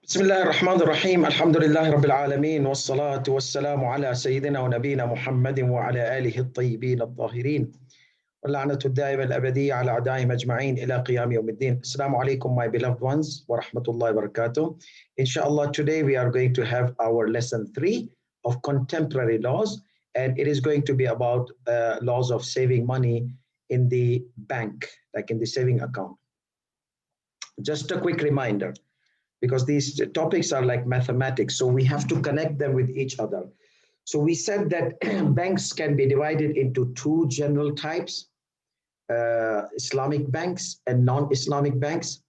بسم الله الرحمن الرحيم الحمد لله رب العالمين والصلاة والسلام على سيدنا ونبينا محمد وعلى آله الطيبين الطاهرين واللعنة الدائمة الأبدية على أعدائهم أجمعين إلى قيام يوم الدين. Assalamu alaikum, my beloved ones, wa rahmatullahi wa barakatuh. Inshallah, today we are going to have our lesson 3 of contemporary laws, and it is going to be about laws of saving money in the bank, like in the saving account. Just a quick reminder, because these topics are like mathematics, so we have to connect them with each other. So we said that banks can be divided into two general types, Islamic banks and non-Islamic banks.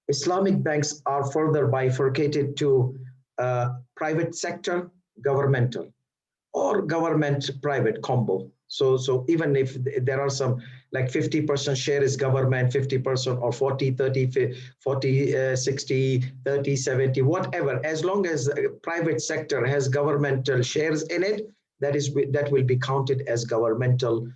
Islamic banks are further bifurcated to private sector, governmental, or government-private combo. So even if there are some, like 50% share is government, 50% or 40, 30, 40, 60, 30, 70, whatever, as long as private sector has governmental shares in it, that will be counted as governmental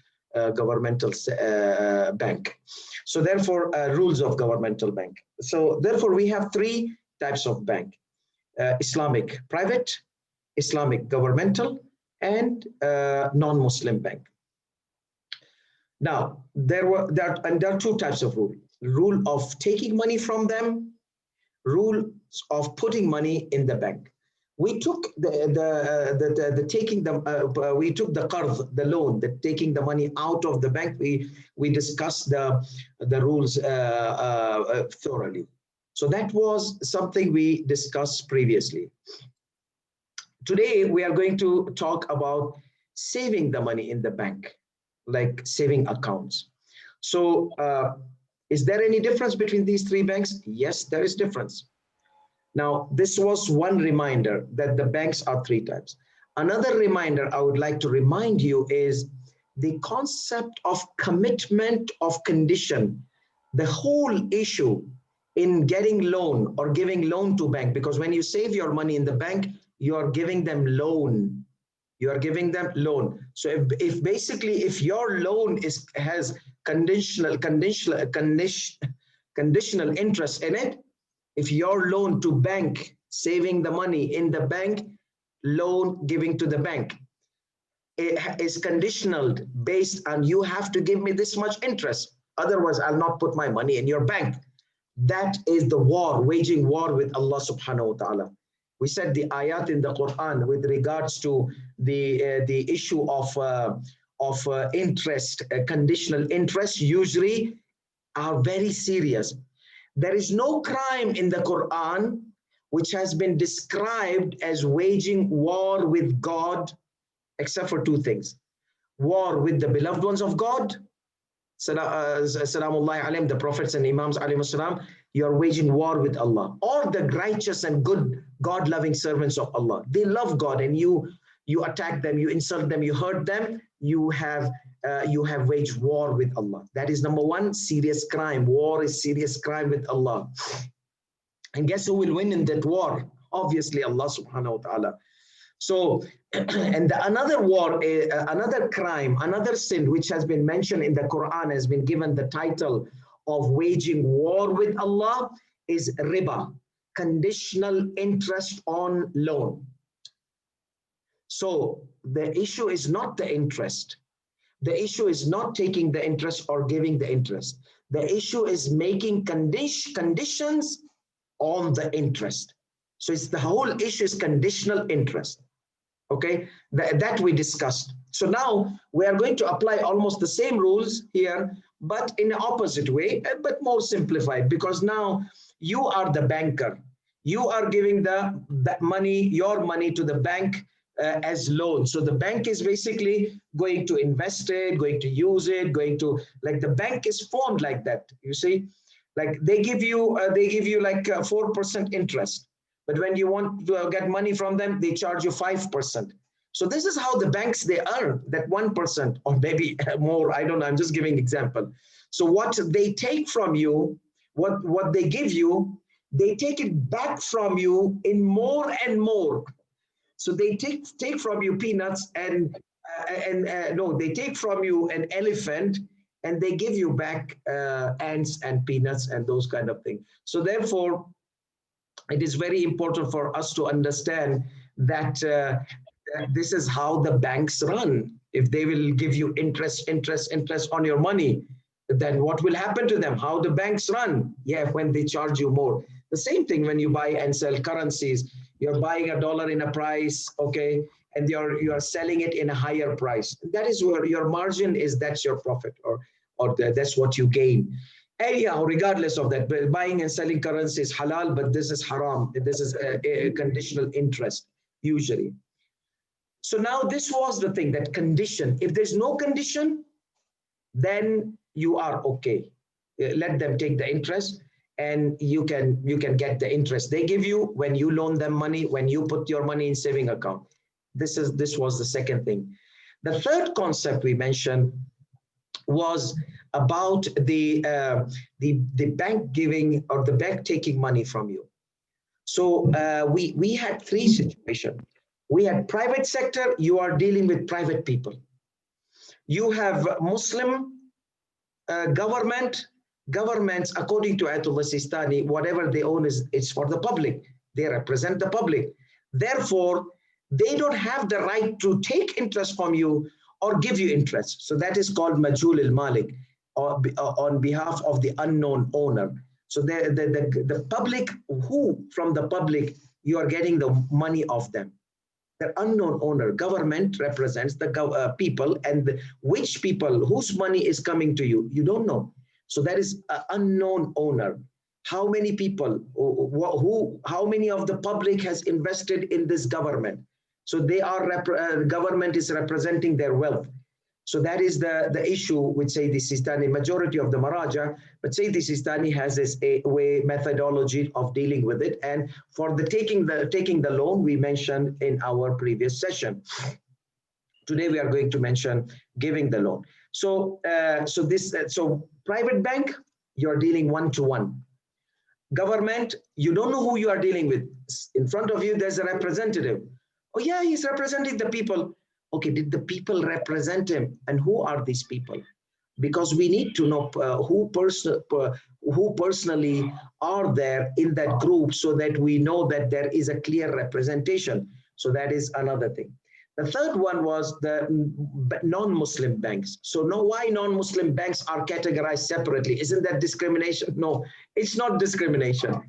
bank. So therefore, rules of governmental bank. So therefore, we have three types of bank: Islamic private, Islamic governmental, and non-Muslim bank. Now, there are two types of rule: rule of taking money from them, rules of putting money in the bank. We took we took the qard, the loan, the taking the money out of the bank. We discussed the rules thoroughly. So that was something we discussed previously. Today, we are going to talk about saving the money in the bank, like saving accounts. So is there any difference between these three banks? Yes, there is difference. Now, this was one reminder that the banks are three types. Another reminder I would like to remind you is the concept of commitment of condition. The whole issue in getting loan or giving loan to bank, because when you save your money in the bank, you are giving them loan. You are giving them loan. So if your loan has conditional interest in it, if your loan to bank, saving the money in the bank, loan giving to the bank, it is conditional based on you have to give me this much interest, otherwise I'll not put my money in your bank. That is the war, waging war with Allah subhanahu wa ta'ala. We said the ayat in the Quran with regards to the issue of interest, conditional interest, usually are very serious. There is no crime in the Quran which has been described as waging war with God, except for two things: war with the beloved ones of God, Salamullahi alayhim, the prophets and imams alayhim salam, you are waging war with Allah, or the righteous and good God-loving servants of Allah. They love God, and you attack them, you insult them, you hurt them, you have waged war with Allah. That is number one, serious crime. War is serious crime with Allah. And guess who will win in that war? Obviously Allah subhanahu wa ta'ala. So, and another war, another crime, another sin which has been mentioned in the Quran, has been given the title of waging war with Allah, is riba, conditional interest on loan. So the issue is not the interest. The issue is not taking the interest or giving the interest. The issue is making conditions on the interest. So it's the whole issue is conditional interest. Okay, that we discussed. So now we are going to apply almost the same rules here, but in an opposite way, but more simplified, because now you are the banker. You are giving your money to the bank as loan. So the bank is basically going to invest it, going to use it, like the bank is formed like that. You see, like they give you like 4% interest. But when you want to get money from them, they charge you 5%. So this is how the banks, they earn that 1% or maybe more. I don't know. I'm just giving example. So what they take from you, what they give you, they take it back from you in more and more. So they take from you peanuts and they take from you an elephant and they give you back ants and peanuts and those kind of things. So therefore, it is very important for us to understand that this is how the banks run. If they will give you interest on your money, then what will happen to them? How the banks run? Yeah, when they charge you more. The same thing when you buy and sell currencies. You're buying a dollar in a price, okay, and you're selling it in a higher price. That is where your margin is. That's your profit, or that's what you gain. Anyhow, regardless of that, buying and selling currency is halal, but this is haram. This is a conditional interest usually. So now this was the thing, that condition. If there's no condition, then you are okay. Let them take the interest, and you can get the interest they give you when you loan them money, when you put your money in saving account. This was the second thing. The third concept we mentioned was about the bank giving, or the bank taking money from you. So we had three situations. We had private sector. You are dealing with private people. You have Muslim governments, according to Ayatollah Sistani, whatever they own is for the public. They represent the public. Therefore, they don't have the right to take interest from you or give you interest. So that is called Majhul al-Malik, or on behalf of the unknown owner. So the public, who from the public you are getting the money of them. The unknown owner. Government represents the people, and which people, whose money is coming to you, you don't know. So that is an unknown owner. How many people, how many of the public has invested in this government? So they are, government is representing their wealth. So that is the issue with Sayyidi Sistani, majority of the Maraja, but Sayyidi Sistani has this methodology of dealing with it. And for the taking the loan, we mentioned in our previous session. Today we are going to mention giving the loan. So so private bank, you're dealing one-to-one. Government, you don't know who you are dealing with. In front of you, there's a representative. Oh yeah, he's representing the people. Okay, did the people represent him? And who are these people? Because we need to know who personally are there in that group, so that we know that there is a clear representation. So that is another thing. The third one was the non-Muslim banks. So now, why non-Muslim banks are categorized separately? Isn't that discrimination? No, it's not discrimination.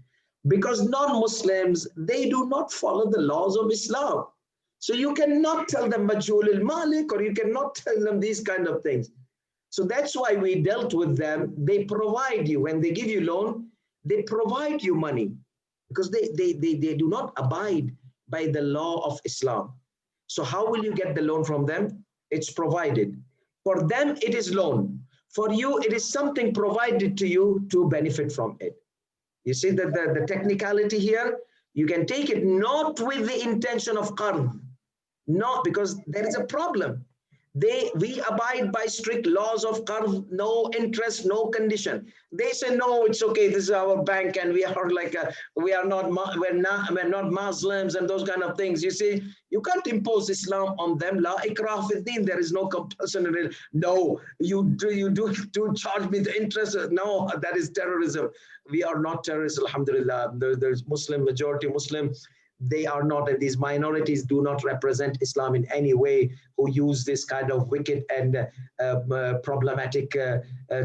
Because non-Muslims, they do not follow the laws of Islam. So you cannot tell them Majhul al-Malik, or you cannot tell them these kind of things. So that's why we dealt with them. They provide you, when they give you loan, they provide you money, because they do not abide by the law of Islam. So how will you get the loan from them? It's provided. For them, it is loan. For you, it is something provided to you to benefit from it. You see that the technicality here, you can take it not with the intention of qard. No, because there is a problem. We abide by strict laws of qard, no interest, no condition. They say, no, it's okay, this is our bank, and we are like we're not Muslims and those kind of things. You see, you can't impose Islam on them. La ikrah fi din, there is no compulsion. No, you do charge me the interest. No, that is terrorism. We are not terrorists, alhamdulillah. There's Muslim, majority Muslim. They are not, and these minorities do not represent Islam in any way, who use this kind of wicked and problematic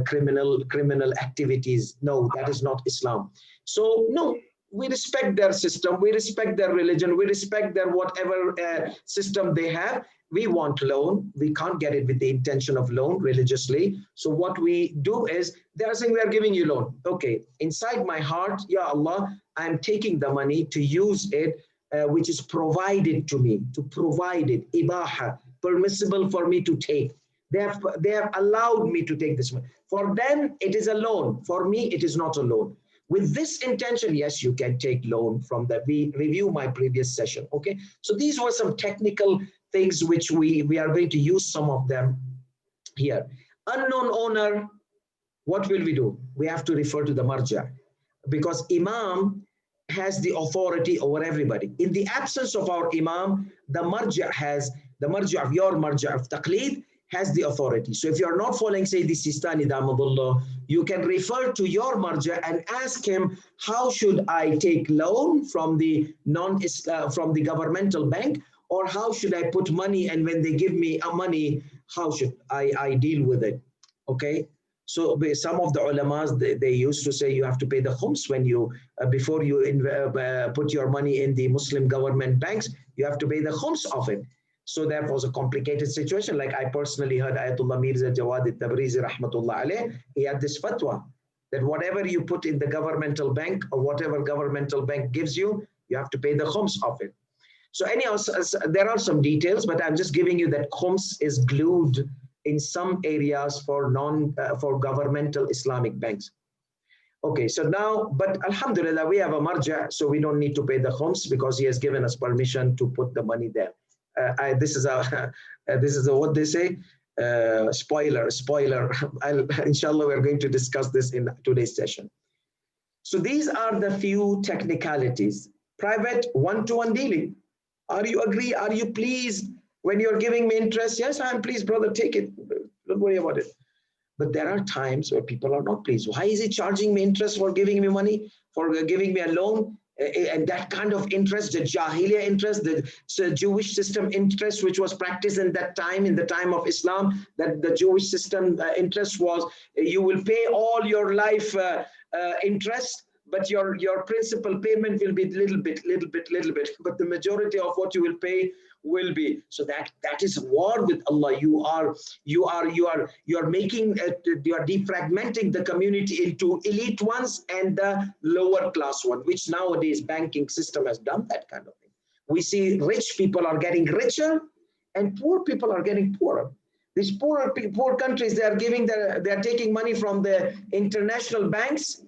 criminal activities. No, that is not Islam. So no, we respect their system, we respect their religion, we respect their whatever system they have. We want loan, we can't get it with the intention of loan religiously. So what we do is, they are saying we are giving you loan. Okay, inside my heart, Ya Allah, I'm taking the money to use it, which is provided to me, to provide it, ibaha, permissible for me to take. They have allowed me to take this money. For them, it is a loan. For me, it is not a loan. With this intention, yes, you can take loan from that. We review my previous session, okay? So these were some technical things which we are going to use some of them here. Unknown owner, what will we do? We have to refer to the marja, because Imam has the authority over everybody. In the absence of our Imam, the marja of your marja of taqleed has the authority. So if you're not following Sayyidi Sistani Damadullah, you can refer to your marja and ask him, how should I take loan from the from the governmental bank, or how should I put money, and when they give me money, how should I deal with it? Okay. So some of the ulamas, they used to say you have to pay the khums when you, before you put your money in the Muslim government banks, you have to pay the khums of it. So that was a complicated situation. Like I personally heard Ayatollah Mirza Jawad al-Tabrizi rahmatullah alayh, he had this fatwa that whatever you put in the governmental bank or whatever governmental bank gives you, you have to pay the khums of it. So anyhow, there are some details, but I'm just giving you that khums is glued in some areas for for governmental Islamic banks. Okay, so now, but alhamdulillah, we have a marja, so we don't need to pay the khums because he has given us permission to put the money there. This is a what they say, spoiler. Inshallah, we're going to discuss this in today's session. So these are the few technicalities. Private one-to-one dealing. Are you agree? Are you pleased when you're giving me interest? Yes, I'm pleased, brother, take it. Don't worry about it. But there are times where people are not pleased. Why is he charging me interest for giving me money, for giving me a loan? And that kind of interest, the Jahiliyyah interest, the Jewish system interest, which was practiced in that time, in the time of Islam, that the Jewish system interest was, you will pay all your life interest, but your principal payment will be little bit, but the majority of what you will pay will be. So that is war with Allah. You are making you are defragmenting the community into elite ones and the lower class one, which nowadays banking system has done that kind of thing. We see rich people are getting richer and poor people are getting poorer. These poor countries, they are taking money from the international banks.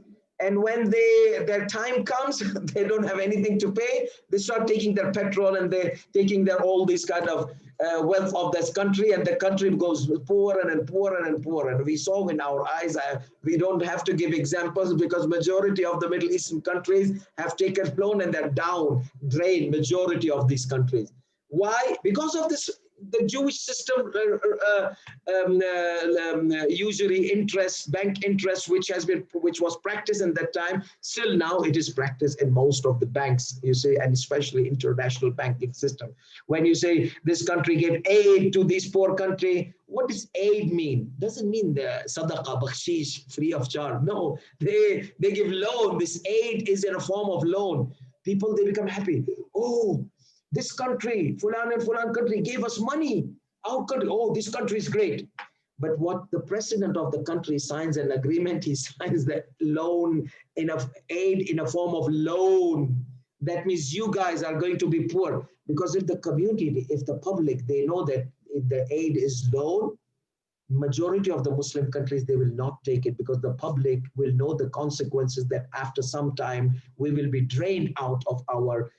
And when their time comes, they don't have anything to pay. They start taking their petrol and they're taking all these kind of wealth of this country, and the country goes poorer and poorer and poorer. And we saw in our eyes, we don't have to give examples because majority of the Middle Eastern countries have taken loan and they're down, drained, majority of these countries. Why? Because of this, the Jewish system usury interest, bank interest, which was practiced in that time. Still now it is practiced in most of the banks, you see, and especially international banking system. When you say this country gave aid to this poor country, what does aid mean? Doesn't mean the sadaqah, bakshish, free of charge. No, they give loan. This aid is in a form of loan. People, they become happy. Oh, this country, Fulan and Fulan country gave us money. Our country, oh, this country is great. But what the president of the country signs an agreement, he signs the loan aid in a form of loan. That means you guys are going to be poor. Because if the community, if the public, they know that if the aid is loan, majority of the Muslim countries, they will not take it because the public will know the consequences that after some time, we will be drained out of our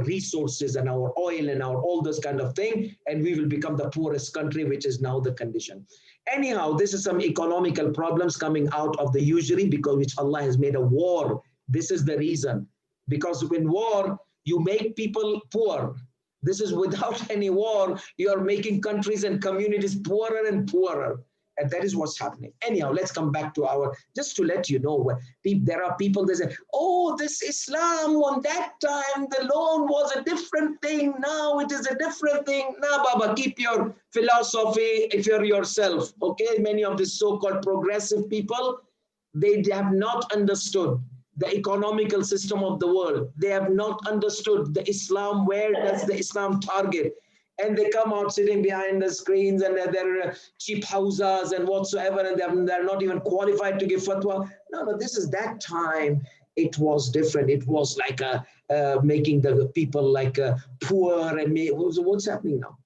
resources and our oil and all those kind of thing, and we will become the poorest country, which is now the condition. Anyhow, this is some economical problems coming out of the usury because which Allah has made a war. This is the reason. Because in war, you make people poor. This is without any war, you are making countries and communities poorer and poorer. And that is what's happening. Anyhow, let's come back to just to let you know, there are people that say, oh, this Islam on that time, the loan was a different thing. Now it is a different thing. Nah, Baba, keep your philosophy if you're yourself. Okay, many of these so-called progressive people, they have not understood the economical system of the world. They have not understood the Islam. Where does the Islam target? And they come out sitting behind the screens and they're cheap houses and whatsoever, and they're not even qualified to give fatwa. No, this is that time. It was different. It was like making the people like poor and what's happening now.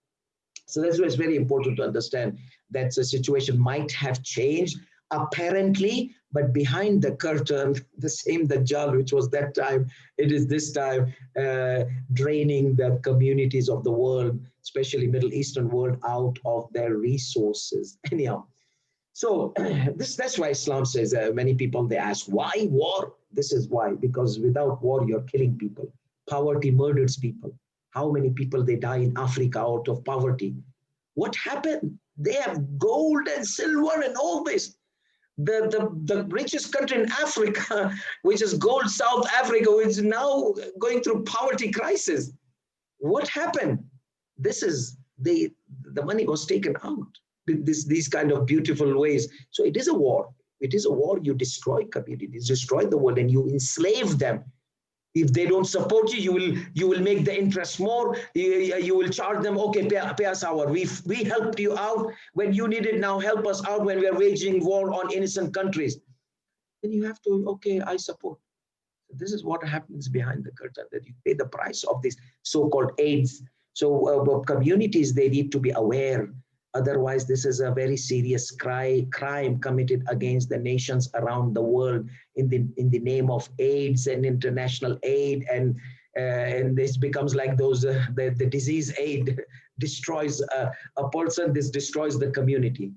So that's why it's very important to understand that the situation might have changed apparently, but behind the curtain, the same Dajjal, which was that time, it is this time draining the communities of the world, especially Middle Eastern world, out of their resources. Anyhow, so that's why Islam says, many people, they ask, why war? This is why, because without war, you're killing people. Poverty murders people. How many people they die in Africa out of poverty? What happened? They have gold and silver and all this. The richest country in Africa, which is gold, South Africa, which is now going through poverty crisis. What happened? This is the money was taken out. These kind of beautiful ways. So it is a war. It is a war. You destroy communities, destroy the world, and you enslave them. If they don't support you, you will make the interest more. You will charge them, okay, pay us our. We helped you out when you needed, now help us out when we are waging war on innocent countries. Then you have to, okay, I support. This is what happens behind the curtain, that you pay the price of this so-called AIDS. So communities, they need to be aware. Otherwise, this is a very serious crime committed against the nations around the world in the name of AIDS and international aid, and this becomes like those the disease aid destroys a person. This destroys the community.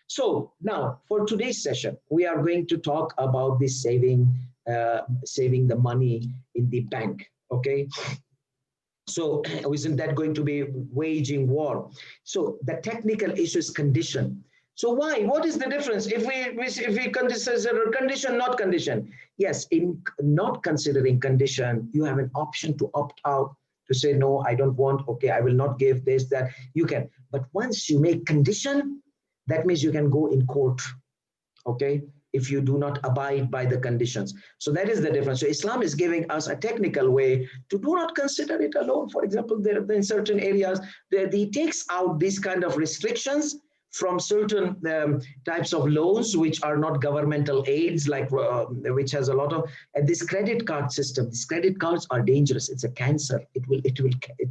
So now, for today's session, we are going to talk about this saving the money in the bank. Okay. So isn't that going to be waging war? So the technical issue is condition. So why? What is the difference if we consider condition, not condition? Yes, in not considering condition, you have an option to opt out, to say, no, I don't want, okay, I will not give this, that, you can. But once you make condition, that means you can go in court, okay, if you do not abide by the conditions. So that is the difference. So Islam is giving us a technical way to do not consider it alone. For example, there in certain areas, he takes out these kind of restrictions from certain types of loans, which are not governmental aids, like which has a lot of, and this credit card system. These credit cards are dangerous. It's a cancer. It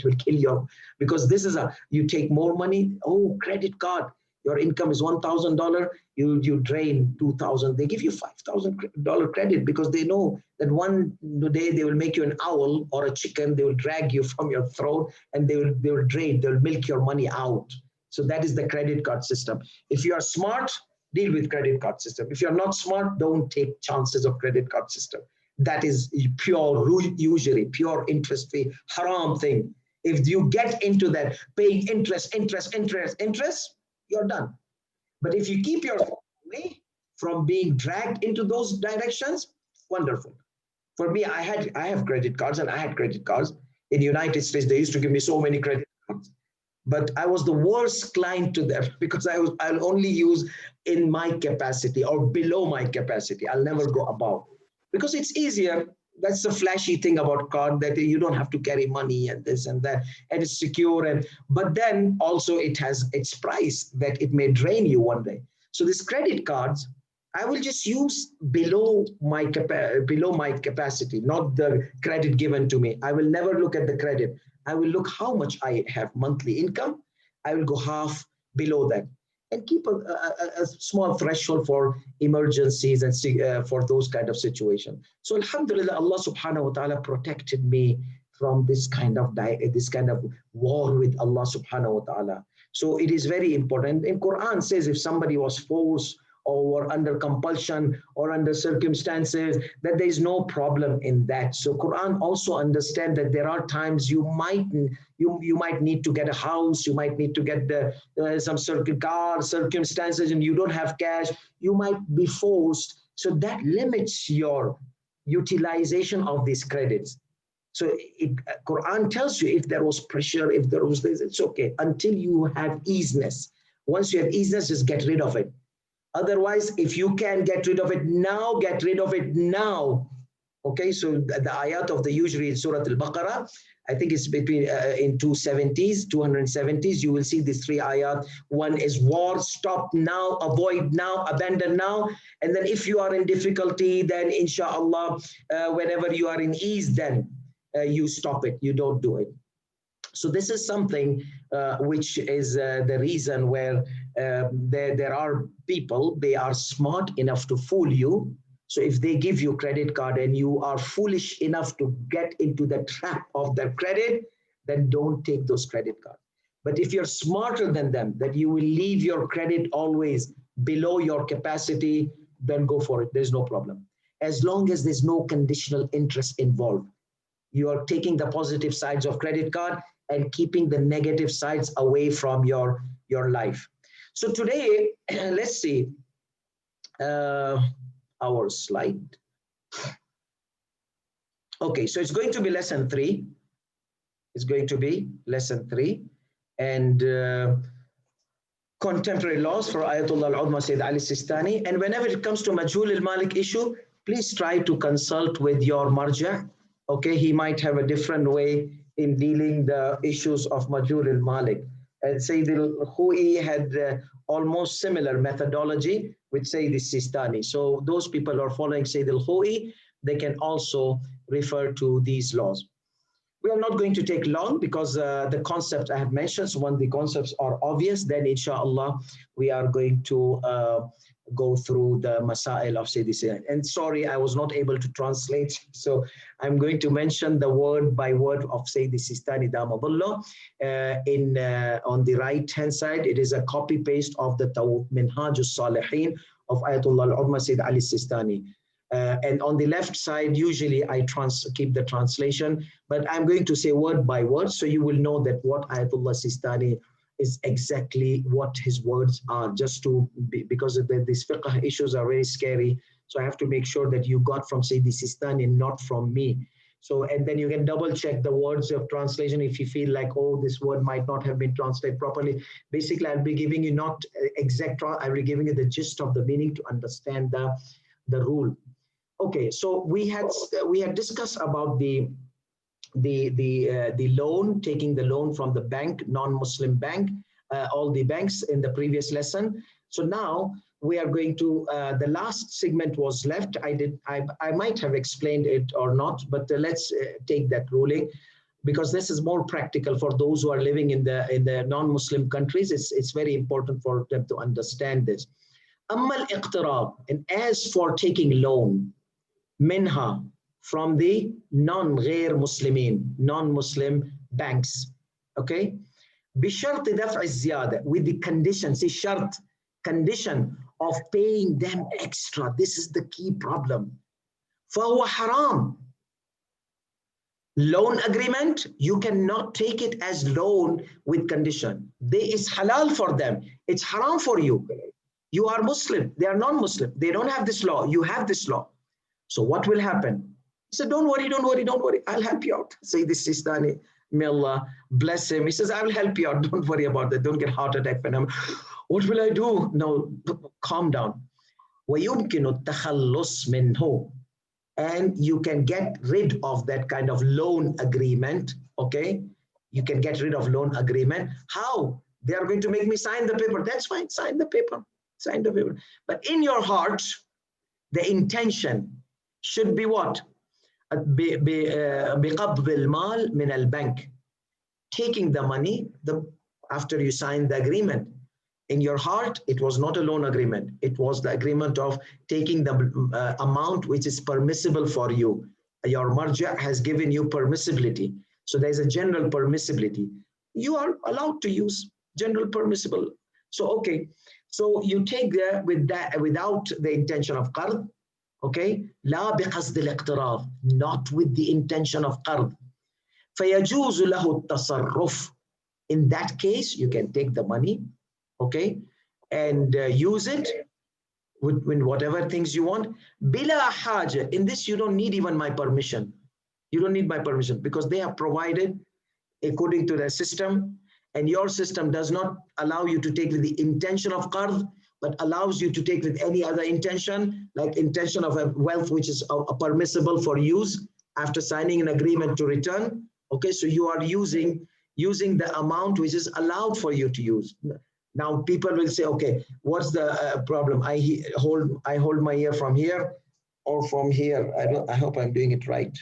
will kill you, because this is you take more money. Oh, credit card. Your income is $1,000, you drain $2,000. They give you $5,000 credit because they know that one day they will make you an owl or a chicken. They will drag you from your throat and they will drain. They'll milk your money out. So that is the credit card system. If you are smart, deal with credit card system. If you're not smart, don't take chances of credit card system. That is pure usury, pure interest fee, haram thing. If you get into that, paying interest, you're done. But if you keep yourself away from being dragged into those directions, wonderful. For me, I have credit cards, and I had credit cards. In the United States, they used to give me so many credit cards. But I was the worst client to them because I'll only use in my capacity or below my capacity. I'll never go above. Because it's easier. That's the flashy thing about card, that you don't have to carry money and this and that, and it's secure. But then also it has its price, that it may drain you one day. So these credit cards, I will just use below my capacity, not the credit given to me. I will never look at the credit. I will look how much I have monthly income. I will go half below that, and keep a small threshold for emergencies and for those kind of situations. So alhamdulillah, Allah subhanahu wa ta'ala protected me from this kind of war with Allah subhanahu wa ta'ala. So it is very important. In Quran says, if somebody was forced or under compulsion or under circumstances, that there is no problem in that. So Quran also understand that there are times you might need to get a house, you might need to get some circumstances, and you don't have cash, you might be forced. So that limits your utilization of these credits. So Quran tells you, if there was pressure, if there was this, it's okay until you have easiness. Once you have easiness, just get rid of it. Otherwise, if you can get rid of it now, get rid of it now. Okay, so the ayat of the usually in Surah Al-Baqarah, I think it's between in 270s, you will see these three ayat. One is war, stop now, avoid now, abandon now. And then if you are in difficulty, then inshallah, whenever you are in ease, then you stop it, you don't do it. So this is something which is the reason where there are people, they are smart enough to fool you. So if they give you credit card and you are foolish enough to get into the trap of their credit, then don't take those credit cards. But if you're smarter than them, that you will leave your credit always below your capacity, then go for it. There's no problem. As long as there's no conditional interest involved. You are taking the positive sides of credit card and keeping the negative sides away from your life. So today, let's see our slide. Okay, so it's going to be lesson 3. It's going to be lesson 3. And contemporary laws for Ayatollah al-Udma Sayyid Ali Sistani. And whenever it comes to Majhul al-Malik issue, please try to consult with your marja. Okay, he might have a different way in dealing the issues of Majhul al-Malik. And Sayyid al-Khou'i had almost similar methodology with Sayyid al-Sistani. So those people who are following Sayyid al-Khou'i, they can also refer to these laws. We are not going to take long because the concepts I have mentioned, so when the concepts are obvious, then inshallah, we are going to go through the Masail of Sayyidi Sayyid. And sorry, I was not able to translate. So I'm going to mention the word by word of Sayyidi Sistani Damabullah. On the right-hand side, it is a copy-paste of the Minhaaj al-Salihin of Ayatollah al-Udma Sayyid Ali Sistani. And on the left side, usually I keep the translation, but I'm going to say word by word, so you will know that what Ayatollah Sistani is exactly what his words are, just to be, because these fiqh issues are very scary. So I have to make sure that you got from Sayyidi Sistani, not from me. So, and then you can double check the words of translation if you feel like, oh, this word might not have been translated properly. Basically, I'll be giving you not exact, I'll be giving you the gist of the meaning to understand the rule. Okay, so we had discussed about the loan, taking the loan from the bank, non-Muslim bank, all the banks in the previous lesson. So now we are going to the last segment was left. I might have explained it or not, but let's take that ruling, because this is more practical for those who are living in the non-Muslim countries. It's very important for them to understand this. Amma al-iqtirab, and as for taking loan, minha, from the non-ghair Muslimin, non-Muslim banks, okay? بشرط دفع الزيادة, with the condition, see shart, condition of paying them extra. This is the key problem. فهو حرام. Loan agreement, you cannot take it as loan with condition. It's halal for them. It's haram for you. You are Muslim. They are non-Muslim. They don't have this law. You have this law. So what will happen? He said, don't worry, don't worry, don't worry. I'll help you out. Say this Sistani, may Allah bless him. He says, I will help you out. Don't worry about that. Don't get heart attack. What will I do? No, calm down. وَيُمْكِنُ التَّخَلُّصْ مِنْهُ, and you can get rid of that kind of loan agreement, okay? You can get rid of loan agreement. How? They are going to make me sign the paper. That's fine, sign the paper, sign the paper. But in your heart, the intention should be what? بقبض المال من البنك, taking the money after you sign the agreement. In your heart, it was not a loan agreement. It was the agreement of taking the amount which is permissible for you. Your marja has given you permissibility. So there's a general permissibility. You are allowed to use general permissible. So, okay. So you take that without the intention of qard. Okay, لا بقصد الاقتراض, not with the intention of qard. فيجوز له التصرف. In that case, you can take the money, okay, and use it with whatever things you want. بلا حاجة. In this, you don't need even my permission. You don't need my permission because they have provided according to their system, and your system does not allow you to take with the intention of qard, but allows you to take with any other intention, like intention of a wealth which is permissible for use after signing an agreement to return. Okay, so you are using the amount which is allowed for you to use. Now people will say, okay, what's the problem? I hold my ear from here or from here. I hope I'm doing it right.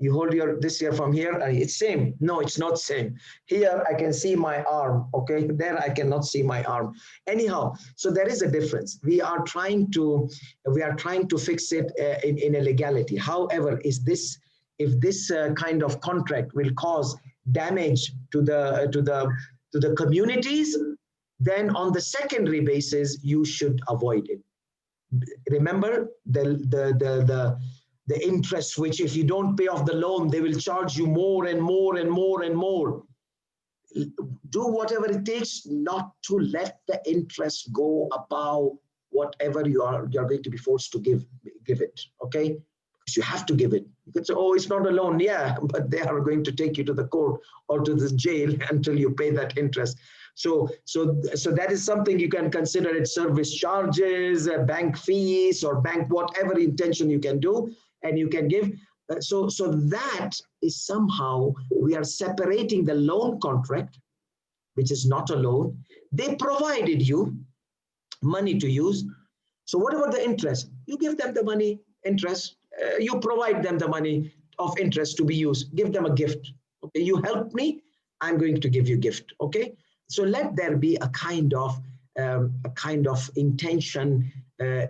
You hold this ear from here, it's same. No, it's not same. Here I can see my arm, okay? There I cannot see my arm. Anyhow, so there is a difference. We are trying to fix it in a legality. However, if this kind of contract will cause damage to the communities, then on the secondary basis you should avoid it. Remember the interest, which if you don't pay off the loan, they will charge you more and more and more and more. do whatever it takes not to let the interest go above whatever you're going to be forced to give it, okay? Because you have to give it. You could say, oh, it's not a loan. Yeah, but they are going to take you to the court or to the jail until you pay that interest. So that is something you can consider it service charges, bank fees, or bank whatever intention you can do, and you can give. So that is somehow we are separating the loan contract, which is not a loan. They provided you money to use. So what about the interest? You give them the money, interest. You provide them the money of interest to be used. Give them a gift. Okay, you help me, I'm going to give you a gift. Okay, so let there be a kind of intention.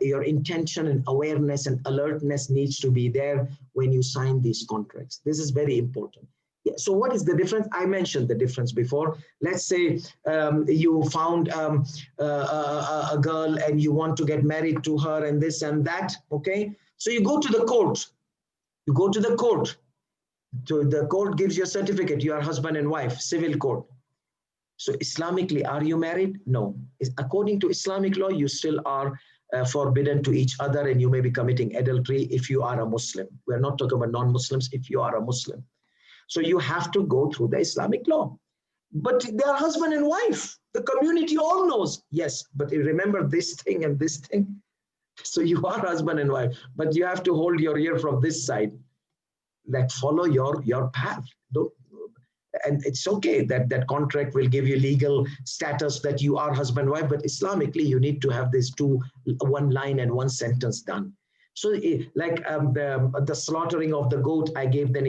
Your intention and awareness and alertness needs to be there when you sign these contracts. This is very important. Yeah, so what is the difference? I mentioned the difference before. Let's say you found a girl and you want to get married to her and this and that, okay? So you go to the court. You go to the court. So the court gives you a certificate. You are husband and wife, civil court. So Islamically, are you married? No. According to Islamic law, you still are forbidden to each other, and you may be committing adultery if you are a Muslim. We're not talking about non-Muslims, if you are a Muslim. So you have to go through the Islamic law. But they are husband and wife. The community all knows. Yes, but remember this thing and this thing. So you are husband and wife, but you have to hold your ear from this side. Like follow your path. And it's okay that contract will give you legal status that you are husband and wife, but Islamically you need to have this one line and one sentence done. So like the slaughtering of the goat, I gave that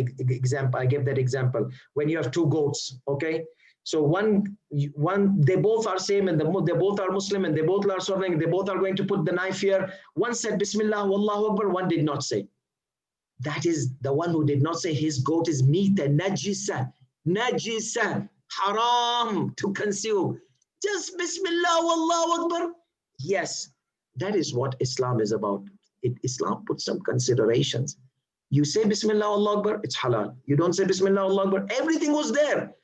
example. When you have two goats, okay? So one they both are same and they both are Muslim and they both are slaughtering, they both are going to put the knife here. One said Bismillah, Wallahu Akbar, one did not say. That is the one who did not say his goat is meat and najisa, haram to consume. Just Bismillah, Wallahu Akbar. Yes, that is what Islam is about. Islam puts some considerations. You say Bismillah, Allahu Akbar, it's halal. You don't say Bismillah, Allahu Akbar, everything was there.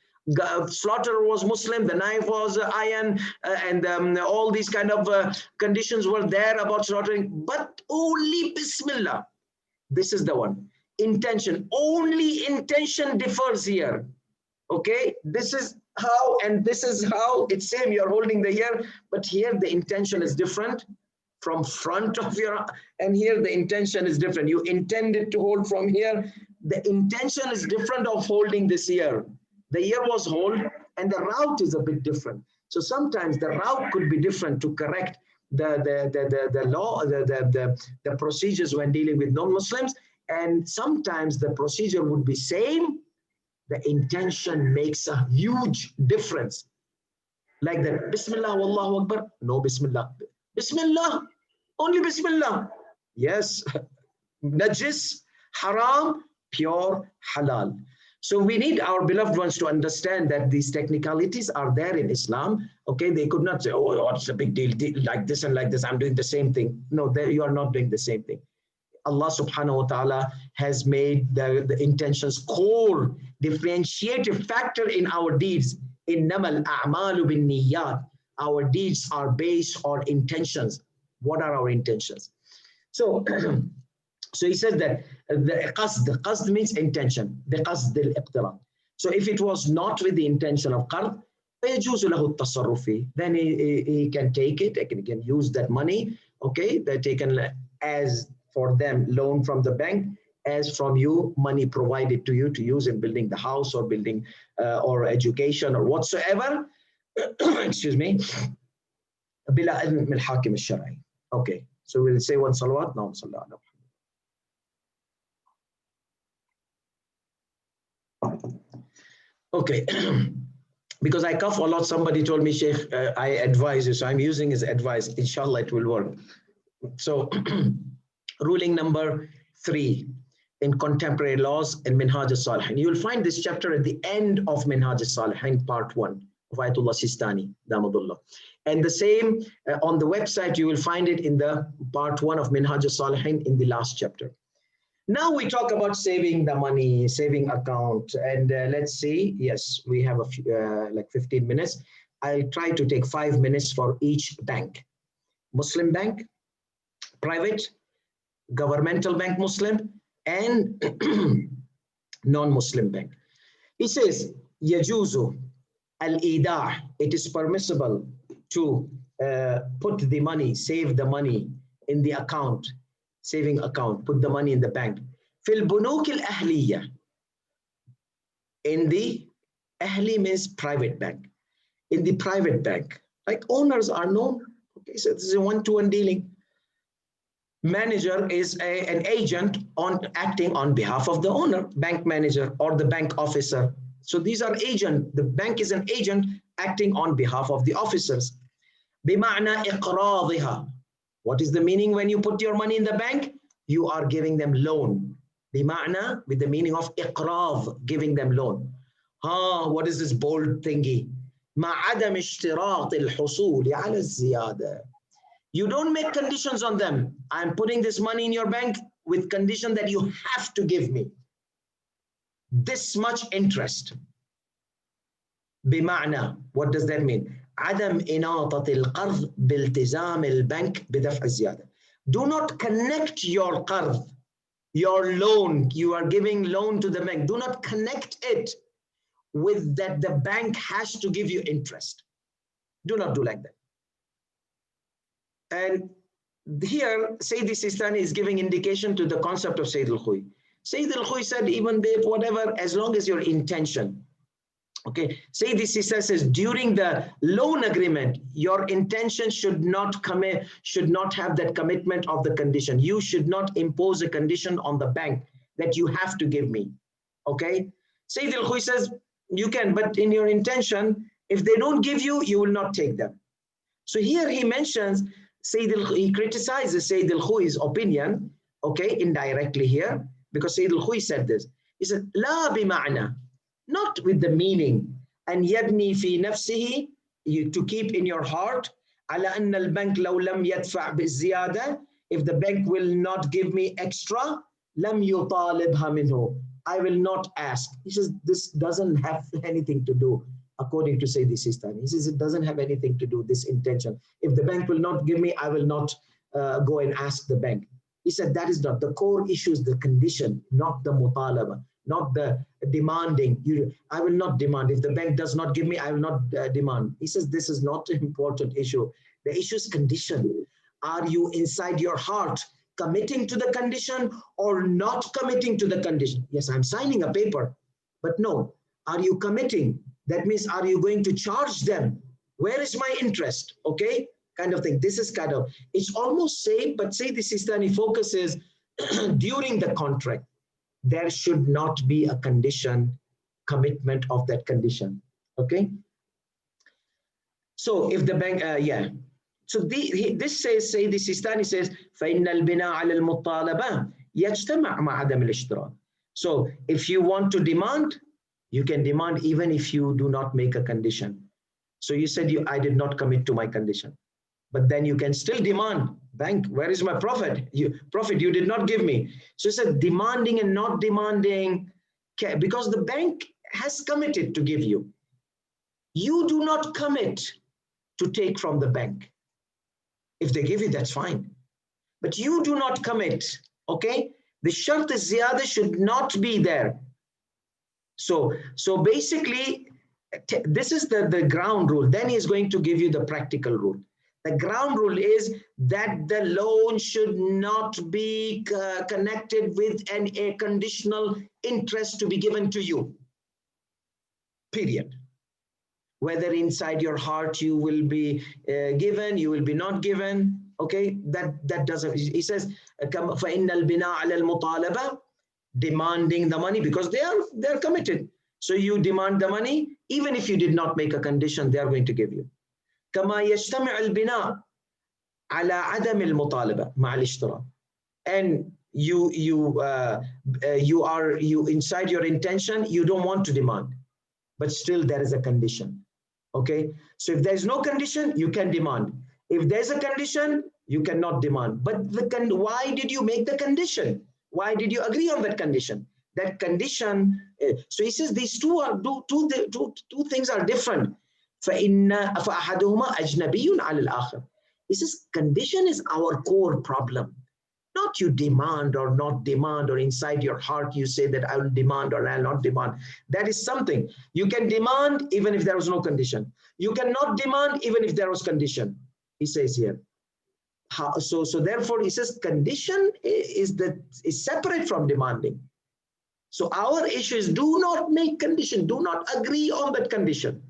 Slaughter was Muslim, the knife was iron, and all these kind of conditions were there about slaughtering, but only Bismillah. This is the one. Intention, only intention differs here. Okay, this is how and this is how. It's same, you're holding the ear, but here the intention is different from front of your, and here the intention is different. You intended to hold from here. The intention is different of holding this ear. The ear was hold and the route is a bit different. So sometimes the route could be different to correct the law, the procedures when dealing with non-Muslims. And sometimes the procedure would be same. The intention makes a huge difference. Like that, Bismillah, Wallahu Akbar, no Bismillah. Bismillah, only Bismillah. Yes, najis, haram, pure, halal. So we need our beloved ones to understand that these technicalities are there in Islam. Okay, they could not say, oh, what's the big deal, like this and like this, I'm doing the same thing. No, you are not doing the same thing. Allah subhanahu wa ta'ala has made the intentions core, differentiative factor in our deeds. Innamal a'malu bin niyyat. Our deeds are based on intentions. What are our intentions? So, so he says that the qasd means intention, the qasd al-iqtira. So if it was not with the intention of qard, then he can take it, he can use that money, okay, that taken as for them loan from the bank, as from you money provided to you to use in building the house or building or education or whatsoever. Excuse me. بلا إذن من الحاكم الشرعي. Okay, so we'll say one salawat now. Okay, because I cough a lot, somebody told me, Sheikh, I advise you, so I'm using his advice. Inshallah, it will work. So, ruling number 3 in contemporary laws in Minhaaj al-Salihin. You will find this chapter at the end of Minhaaj al-Salihin, part 1 of Ayatollah Sistani, Damadullah. And the same on the website, you will find it in the part 1 of Minhaaj al-Salihin in the last chapter. Now we talk about saving the money, saving account, and let's see. Yes, we have a few, like 15 minutes. I'll try to take 5 minutes for each bank. Muslim bank, private, governmental bank Muslim, and non-Muslim bank. He says, يجوز الإيداع. It is permissible to put the money, save the money in the account, saving account, put the money in the bank. في البنوك الأهلية. In the أهلي means private bank. In the private bank, like owners are known. Okay, so this is a one-to-one dealing. Manager is an agent acting on behalf of the owner, bank manager or the bank officer. So these are agent. The bank is an agent acting on behalf of the officers. بمعنى إقراضها. What is the meaning when you put your money in the bank? You are giving them loan. بمعنى, with the meaning of إقراض, giving them loan. What is this bold thingy? مع عدم اشتراط الحصول على الزيادة. You don't make conditions on them. I'm putting this money in your bank with condition that you have to give me this much interest. بمعنى, what does that mean? عدم إناطة القرض بالتزام البنك بدفع الزيادة. Do not connect your قرض, your loan, you are giving loan to the bank. Do not connect it with that the bank has to give you interest. Do not do like that. And here, Sayyid Sistani is giving indication to the concept of Sayyid al-Khuy. Sayyid al-Khuy said, even if whatever, as long as your intention. Okay, Sayyid Sistani says, during the loan agreement, your intention should not have that commitment of the condition. You should not impose a condition on the bank that you have to give me. Okay, Sayyid al-Khuy says, you can, but in your intention, if they don't give you, you will not take them. So here he mentions, he criticizes Sayyid al-Khuy's opinion, okay, indirectly here, because Sayyid al-Khuy said this. He said, لا بمعنى, not with the meaning, and يبني في نفسه, to keep in your heart, على أن البنك لو لم يدفع بالزيادة, if the bank will not give me extra, لم يطالبها منه, I will not ask. He says, this doesn't have anything to do, according to Sayyid Sistani. He says, it doesn't have anything to do, this intention. If the bank will not give me, I will not go and ask the bank. He said, that is not. The core issue is the condition, not the mutalaba, not the demanding. I will not demand. If the bank does not give me, I will not demand. He says, this is not an important issue. The issue is condition. Are you inside your heart committing to the condition or not committing to the condition? Yes, I'm signing a paper, but no. Are you committing? That means, are you going to charge them? Where is my interest? Okay, kind of thing. This is kind of, it's almost same, but Sayyid Sistani focuses during the contract. There should not be a condition, commitment of that condition. Okay. So if the bank, So this says, Sayyid Sistani says, فَإِنَّ الْبِنَاءَ عَلَى الْمُطَالَبَةِ يَجْتَمَعْ مَعَ عَدَمِ الْإِشْتِرَاطِ. So if you want to demand, you can demand even if you do not make a condition. So you said, I did not commit to my condition. But then you can still demand, bank, where is my profit? You did not give me. So he said, demanding and not demanding, because the bank has committed to give you. You do not commit to take from the bank. If they give you, that's fine. But you do not commit, okay? The shart ziyada should not be there. So basically, this is the ground rule. Then he's going to give you the practical rule. The ground rule is that the loan should not be connected with a conditional interest to be given to you. Period. Whether inside your heart you will be given, you will be not given. Okay, that doesn't. He says, فَإِنَّ الْبِنَاءَ عَلَى الْمُطَالَبَةِ, demanding the money because they're committed. So you demand the money, even if you did not make a condition, they are going to give you. كما يجتمع البناء على عدم المطالبة مع الاشتراط. And you inside your intention, you don't want to demand, but still there is a condition. Okay, so if there is no condition, you can demand. If there's a condition, you cannot demand. But why did you make the condition? Why did you agree on that condition? That condition, so he says these two things are different. فأحدهما أجنبي على الآخر. He says condition is our core problem. Not you demand or not demand, or inside your heart you say that I will demand or I'll not demand. That is something. You can demand even if there was no condition. You cannot demand even if there was condition, he says here. So therefore he says condition is separate from demanding. So our issue is do not make condition, do not agree on that condition.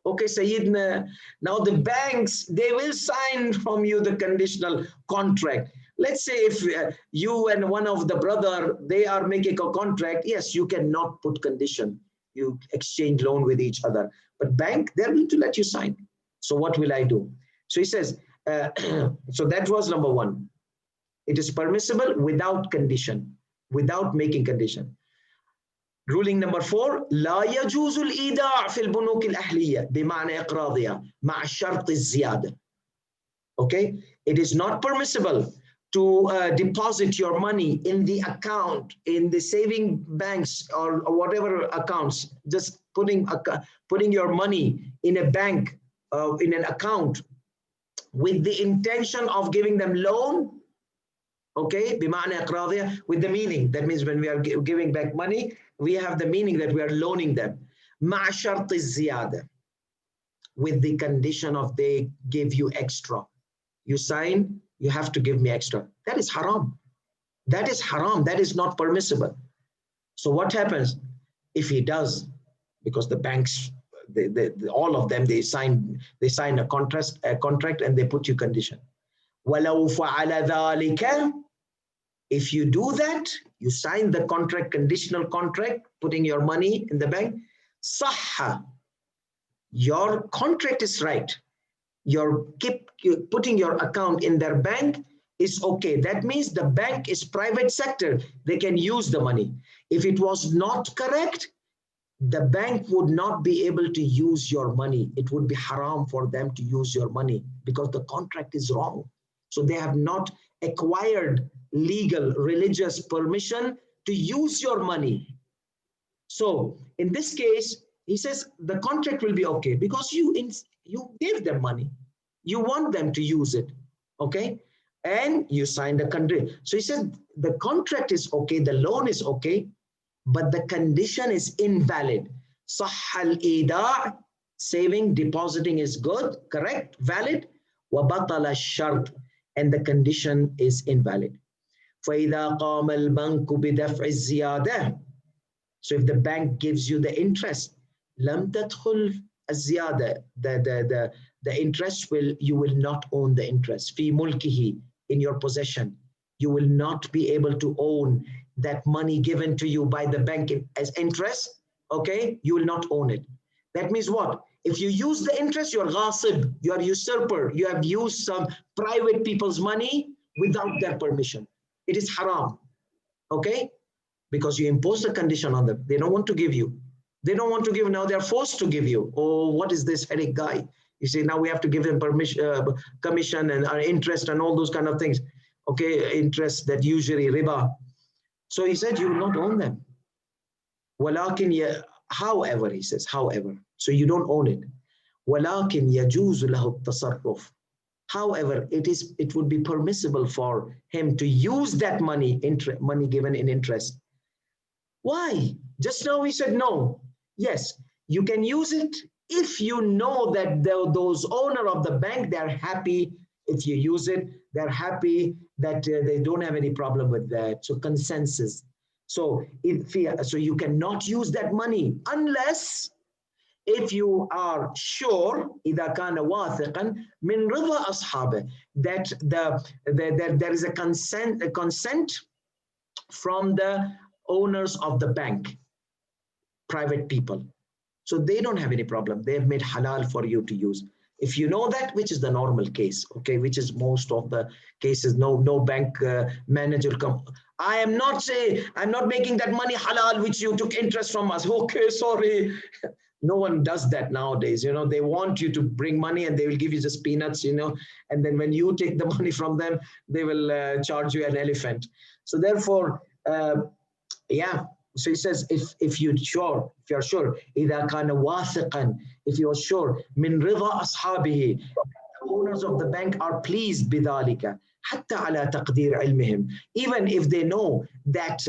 Okay, Sayyidina, now the banks, they will sign from you the conditional contract. Let's say if you and one of the brother, they are making a contract, yes, you cannot put condition. You exchange loan with each other. But bank, they're going to let you sign. So what will I do? So he says, so that was number one. It is permissible without condition, without making condition. Ruling number 4, لا يجوز الإيداع في البنوك الأهلية بمعنى إقراضها مع شرط الزيادة. Okay, it is not permissible to deposit your money in the account, in the saving banks or whatever accounts, just putting your money in a bank, in an account with the intention of giving them loan. Okay, بمعنى إقراضها, with the meaning. That means when we are giving back money, we have the meaning that we are loaning them. مع شرط الزيادة, with the condition of they give you extra. You sign, you have to give me extra. That is haram. That is haram. That is not permissible. So what happens if he does? Because the banks, all of them, they sign a contract and they put you condition. وَلَوْ فَعَلَ ذَلِكَ, if you do that, you sign the contract, conditional contract, putting your money in the bank, صَحَّ, your contract is right. You're putting your account in their bank is okay. That means the bank is private sector. They can use the money. If it was not correct, the bank would not be able to use your money. It would be haram for them to use your money because the contract is wrong. So they have not acquired legal, religious permission to use your money. So in this case, he says the contract will be okay because you gave them money. You want them to use it, okay? And you signed a contract. So he said the contract is okay, the loan is okay, but the condition is invalid. صح الإيداع, saving, depositing is good, correct, valid. وبطل الشرط, and the condition is invalid. فإذا قام البنك بدفع الزيادة, so if the bank gives you the interest, لم تدخل الزيادة, the interest you will not own the interest. في ملكه, in your possession. You will not be able to own that money given to you by the bank as interest, okay? You will not own it. That means what? If you use the interest, you're ghasib, you are usurper, you have used some private people's money without their permission. It is haram, okay? Because you impose a condition on them. They don't want to give you. They don't want to give, now they're forced to give you. Oh, what is this headache guy? You say, now we have to give him permission, commission and interest and all those kind of things. Okay, interest that usually riba. So he said, you will not own them. وَلَكِنْ however, he says, however, so you don't own it. وَلَكِنْ يَجُوزُ لَهُ التَّصَرُّفُ. However, it would be permissible for him to use that money, money given in interest. Why? Just now we said no. Yes, you can use it if you know that those owner of the bank, they're happy if you use it. They're happy that they don't have any problem with that. So consensus. So you cannot use that money unless if you are sure إذا كان واثقا من رضا أصحابه, that there is a consent from the owners of the bank, private people. So they don't have any problem. They have made halal for you to use. If you know that, which is the normal case, okay, which is most of the cases, no bank manager come. I'm not making that money halal, which you took interest from us. Okay, sorry. No one does that nowadays. You know, they want you to bring money and they will give you just peanuts, you know, and then when you take the money from them, they will charge you an elephant. So therefore, uh, yeah. So he says, if you're sure, إذا كان واثقا, if you're sure, من رضا أصحابه, owners of the bank are pleased بذلك حتى على تقدير علمهم, even if they know that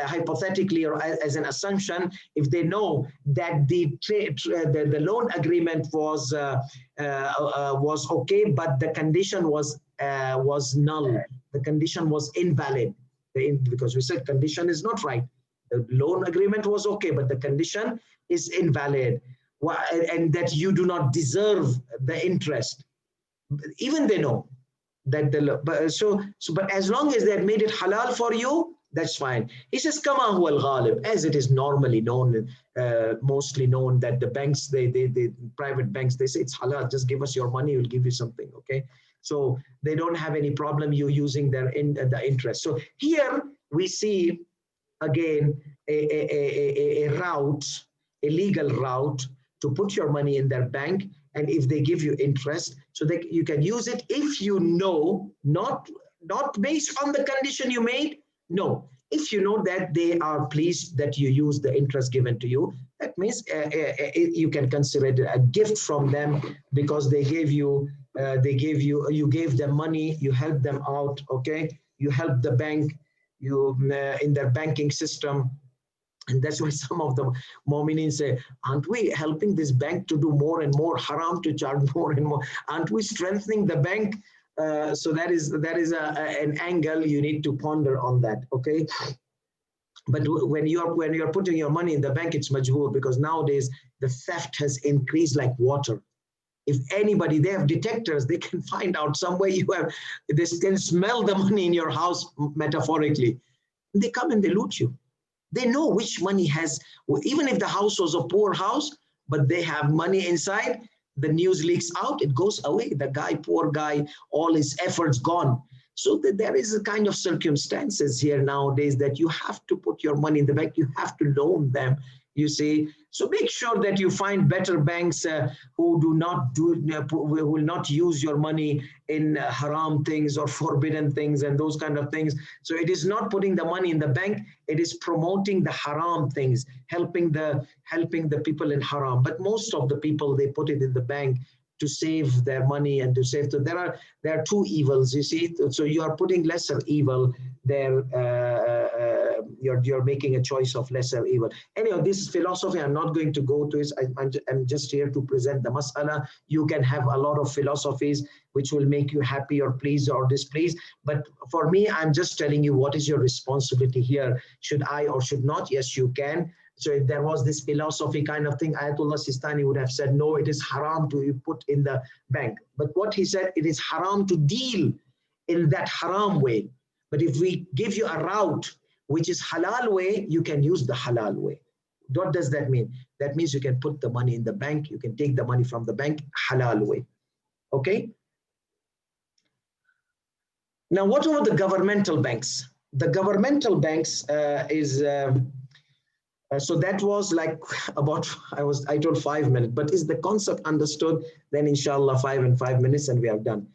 hypothetically or as an assumption, if they know that the loan agreement was okay, but the condition was null, the condition was invalid, because we said condition is not right. The loan agreement was okay, but the condition is invalid, and that you do not deserve the interest. Even they know that but as long as they have made it halal for you, that's fine. He says, "Kama huwa al-ghalib," as it is normally known, mostly known, that the banks, they private banks, they say it's halal. Just give us your money, we'll give you something. Okay, so they don't have any problem you using the interest. So here we see again a route, a legal route to put your money in their bank, and if they give you interest, so that you can use it if you know, not based on the condition you made. No, if you know that they are pleased that you use the interest given to you, that means you can consider it a gift from them, because they gave you, you gave them money, you helped them out. Okay, you helped the bank, you in their banking system. And that's why some of the Mu'mineen say, aren't we helping this bank to do more and more haram, to charge more and more? Aren't we strengthening the bank? So that is an angle you need to ponder on that. Okay. But when you're putting your money in the bank, it's majhoor, because nowadays the theft has increased like water. If anybody, they have detectors, they can find out somewhere you have, they can smell the money in your house, metaphorically. They come and they loot you. They know which money has, even if the house was a poor house, but they have money inside, the news leaks out, it goes away. The guy, poor guy, all his efforts gone. So there is a kind of circumstances here nowadays that you have to put your money in the bank, you have to loan them, you see. So make sure that you find better banks who will not use your money in haram things or forbidden things and those kind of things. So it is not putting the money in the bank, it is promoting the haram things, helping the people in haram. But most of the people, they put it in the bank to save their money and to save. So there are two evils, you see. So you are putting lesser evil there. You're making a choice of lesser evil. Anyway, this is philosophy. I'm not going to go to it. I'm just here to present the mas'ala. You can have a lot of philosophies which will make you happy or pleased or displeased. But for me, I'm just telling you what is your responsibility here. Should I or should not? Yes, you can. So if there was this philosophy kind of thing, Ayatollah Sistani would have said, no, it is haram to put in the bank. But what he said, it is haram to deal in that haram way. But if we give you a route which is halal way, you can use the halal way. What does that mean? That means you can put the money in the bank, you can take the money from the bank halal way. Okay? Now, what about the governmental banks? The governmental banks so that was like about, I told 5 minutes, but is the concept understood? Then inshallah 5 minutes and we are done.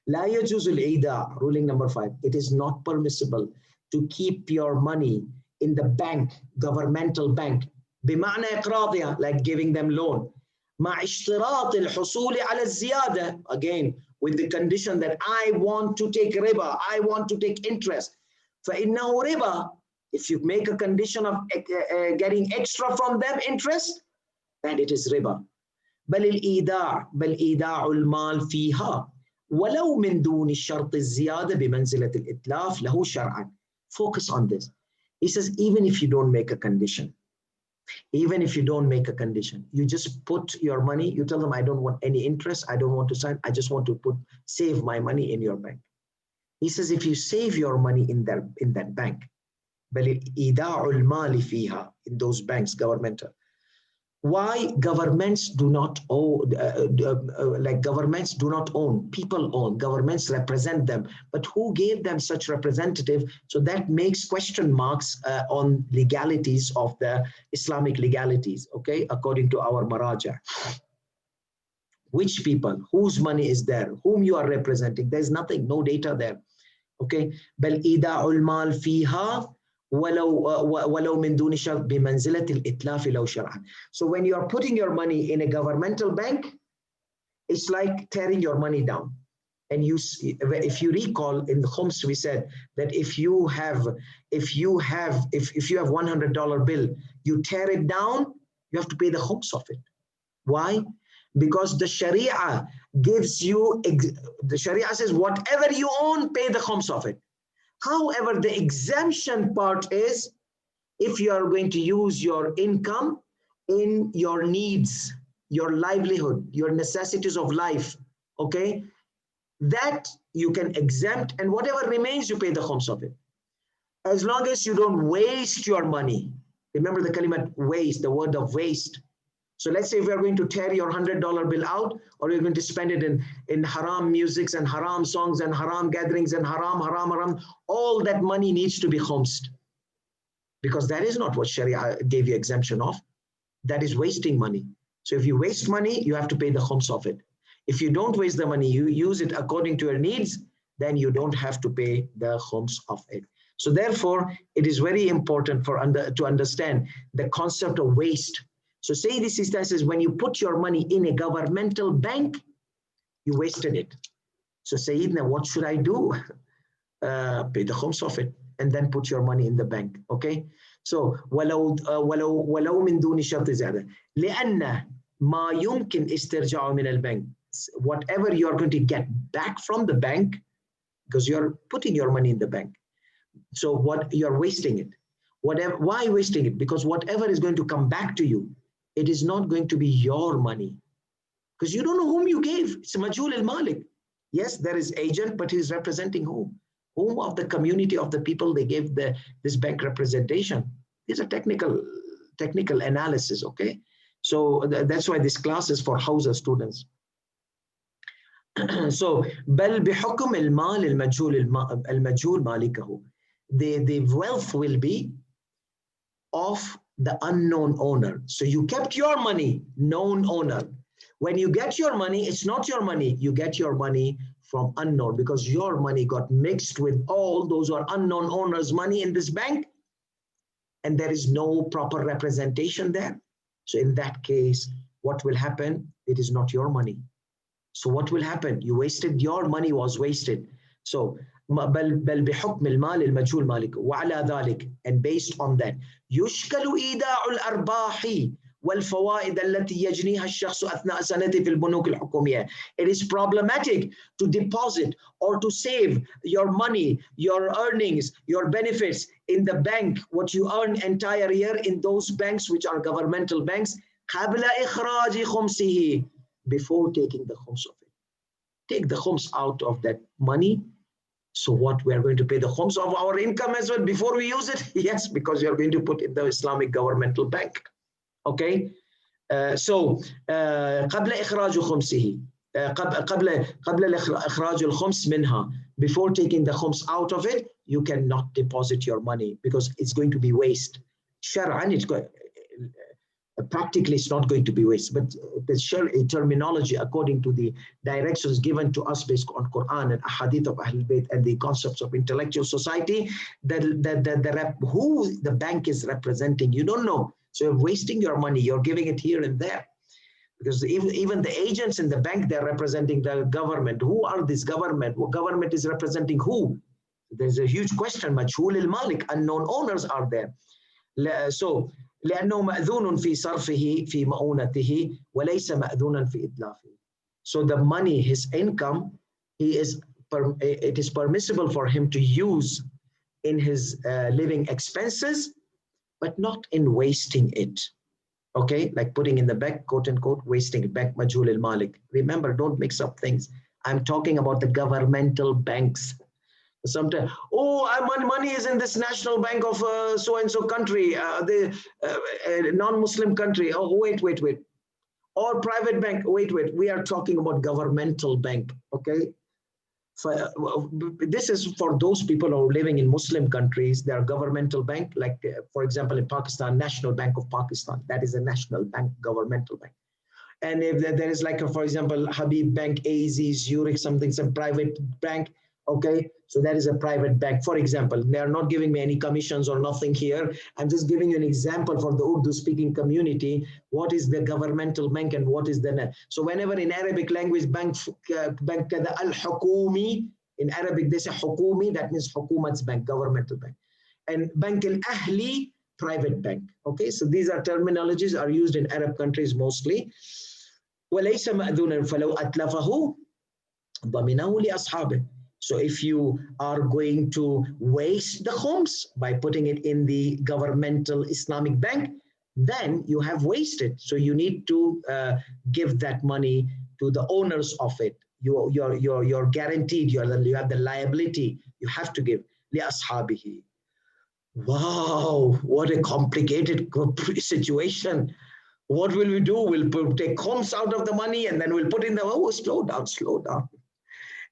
La yajuzul ida, ruling number 5. It is not permissible to keep your money in the bank, governmental bank, بمعنى إقراضها, like giving them loan. مع اشتراط الحصول على الزيادة, again with the condition that I want to take riba, I want to take interest. فإنه riba. If you make a condition of getting extra from them interest, then it is riba. بل إيداع المال فيها ولو من دون الشرط الزيادة بمنزلة الإتلاف له شرعا. Focus on this. He says, even if you don't make a condition, you just put your money, you tell them, I don't want any interest, I don't want to sign, I just want to save my money in your bank. He says, if you save your money in that bank, بل إيداع المال فيها, in those banks, governmental. Why? Governments do not own, governments do not own, people own, governments represent them. But who gave them such representative? So that makes question marks on legalities of the Islamic legalities, okay, according to our maraja. Which people, whose money is there, whom you are representing? There's nothing, no data there. Okay. بل إيداع المال فيها ولو من دون شرط بمنزلة الإتلاف لو شرعا. So when you are putting your money in a governmental bank, it's like tearing your money down. And if you recall in the Khums, we said that if you have $100 bill, you tear it down, you have to pay the Khums of it. Why? Because the Sharia gives you, the Sharia says whatever you own, pay the Khums of it. However, the exemption part is if you are going to use your income in your needs, your livelihood, your necessities of life, okay, that you can exempt, and whatever remains, you pay the khums of it. As long as you don't waste your money. Remember the kalimat waste, the word of waste. So let's say if you're going to tear your $100 bill out, or you're going to spend it in haram musics and haram songs and haram gatherings and haram, all that money needs to be khumsed. Because that is not what Sharia gave you exemption of. That is wasting money. So if you waste money, you have to pay the khums of it. If you don't waste the money, you use it according to your needs, then you don't have to pay the khums of it. So therefore, it is very important to understand the concept of waste. So say this is when you put your money in a governmental bank, you wasted it. So Sayyidina, what should I do? Pay the khums of it and then put your money in the bank. Okay? So ولو من دون شرط زيادة لأن ما يمكن استرجاعه من البنك, whatever you are going to get back from the bank, because you are putting your money in the bank. So what you're wasting it. Why wasting it? Because whatever is going to come back to you, it is not going to be your money. Because you don't know whom you gave. It's Majhul al-Malik. Yes, there is agent, but he's representing whom? Whom of the community of the people they gave this bank representation. These are technical analysis, okay? So that's why this class is for Hausa students. So بل بحكم المال المجهول مالكه. The wealth will be of the unknown owner. So you kept your money, known owner. When you get your money, it's not your money. You get your money from unknown, because your money got mixed with all those who are unknown owners' money in this bank, and there is no proper representation there. So in that case, what will happen? It is not your money. So what will happen? You wasted, your money was wasted. So بل بحكم المال المجهول مالك وعلى ذلك, and based on that يشكل إيداع الأرباح والفوائد التي يجنيها الشخص أثناء سنته في البنوك الحكومية. It is problematic to deposit or to save your money, your earnings, your benefits in the bank, what you earn entire year in those banks which are governmental banks, قبل إخراج خمسه, before taking the khums of it. Take the khums out of that money. So what, we are going to pay the khums of our income as well before we use it? Yes, because you are going to put it in the Islamic governmental bank. Okay, so قبل إخراج خمسه قبل إخراج الخمس منها, before taking the khums out of it, you cannot deposit your money because it's going to be waste. Shar'an, practically it's not going to be waste, but the Shari'i terminology according to the directions given to us based on Quran and Ahadith of Ahlul Bayt and the concepts of intellectual society, who the bank is representing, you don't know. So you're wasting your money, you're giving it here and there. Because even the agents in the bank, they're representing the government. Who are this government? What government is representing who? There's a huge question. Majhul al-Malik, unknown owners are there. So لأنه مأذون في صرفه في مؤونته وليس مأذونا في إتلافه. So the money, his income, it is permissible for him to use in his living expenses, but not in wasting it. Okay, like putting in the bank, quote unquote, wasting it, bank majhul al-malik. Remember, don't mix up things. I'm talking about the governmental banks. Sometimes, money is in this national bank of so-and-so country, the non-Muslim country. Oh, wait. Or private bank, wait. We are talking about governmental bank, okay? This is for those people who are living in Muslim countries. They are governmental bank, like for example in Pakistan, National Bank of Pakistan. That is a national bank, governmental bank. And if there is like, for example, Habib Bank, AZ, Zurich, some private bank, Okay, so that is a private bank. For example, they are not giving me any commissions or nothing here. I'm just giving you an example for the Urdu speaking community. What is the governmental bank and what is the net? So whenever in Arabic language, bank al-hukumi, in Arabic they say hukumi, that means hukumat's bank, governmental bank. And bank al-ahli, private bank. Okay, so these are terminologies are used in Arab countries mostly. وليس مأذونا فلو أتلفه ضمنه لأصحابه. So if you are going to waste the khums by putting it in the governmental Islamic bank, then you have wasted. So you need to give that money to the owners of it. You're guaranteed, you have the liability. You have to give. لأصحابه. Wow, what a complicated situation. What will we do? We'll take khums out of the money and then we'll put in the, oh, slow down, slow down.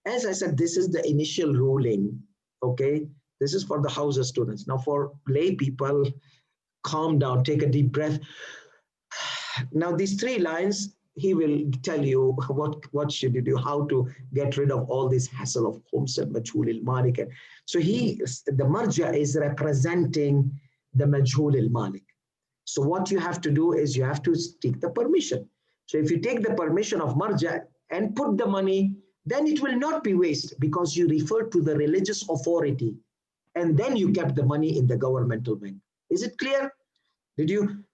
As I said, this is the initial ruling, okay? This is for the Hausa students. Now for lay people, calm down, take a deep breath. Now these 3 lines, he will tell you what should you do, how to get rid of all this hassle of khums and majhul al-malik. So the marja is representing the majhul al-malik. So what you have to do is you have to take the permission. So if you take the permission of marja and put the money, then it will not be waste because you refer to the religious authority and then you kept the money in the governmental bank. Is it clear? Did you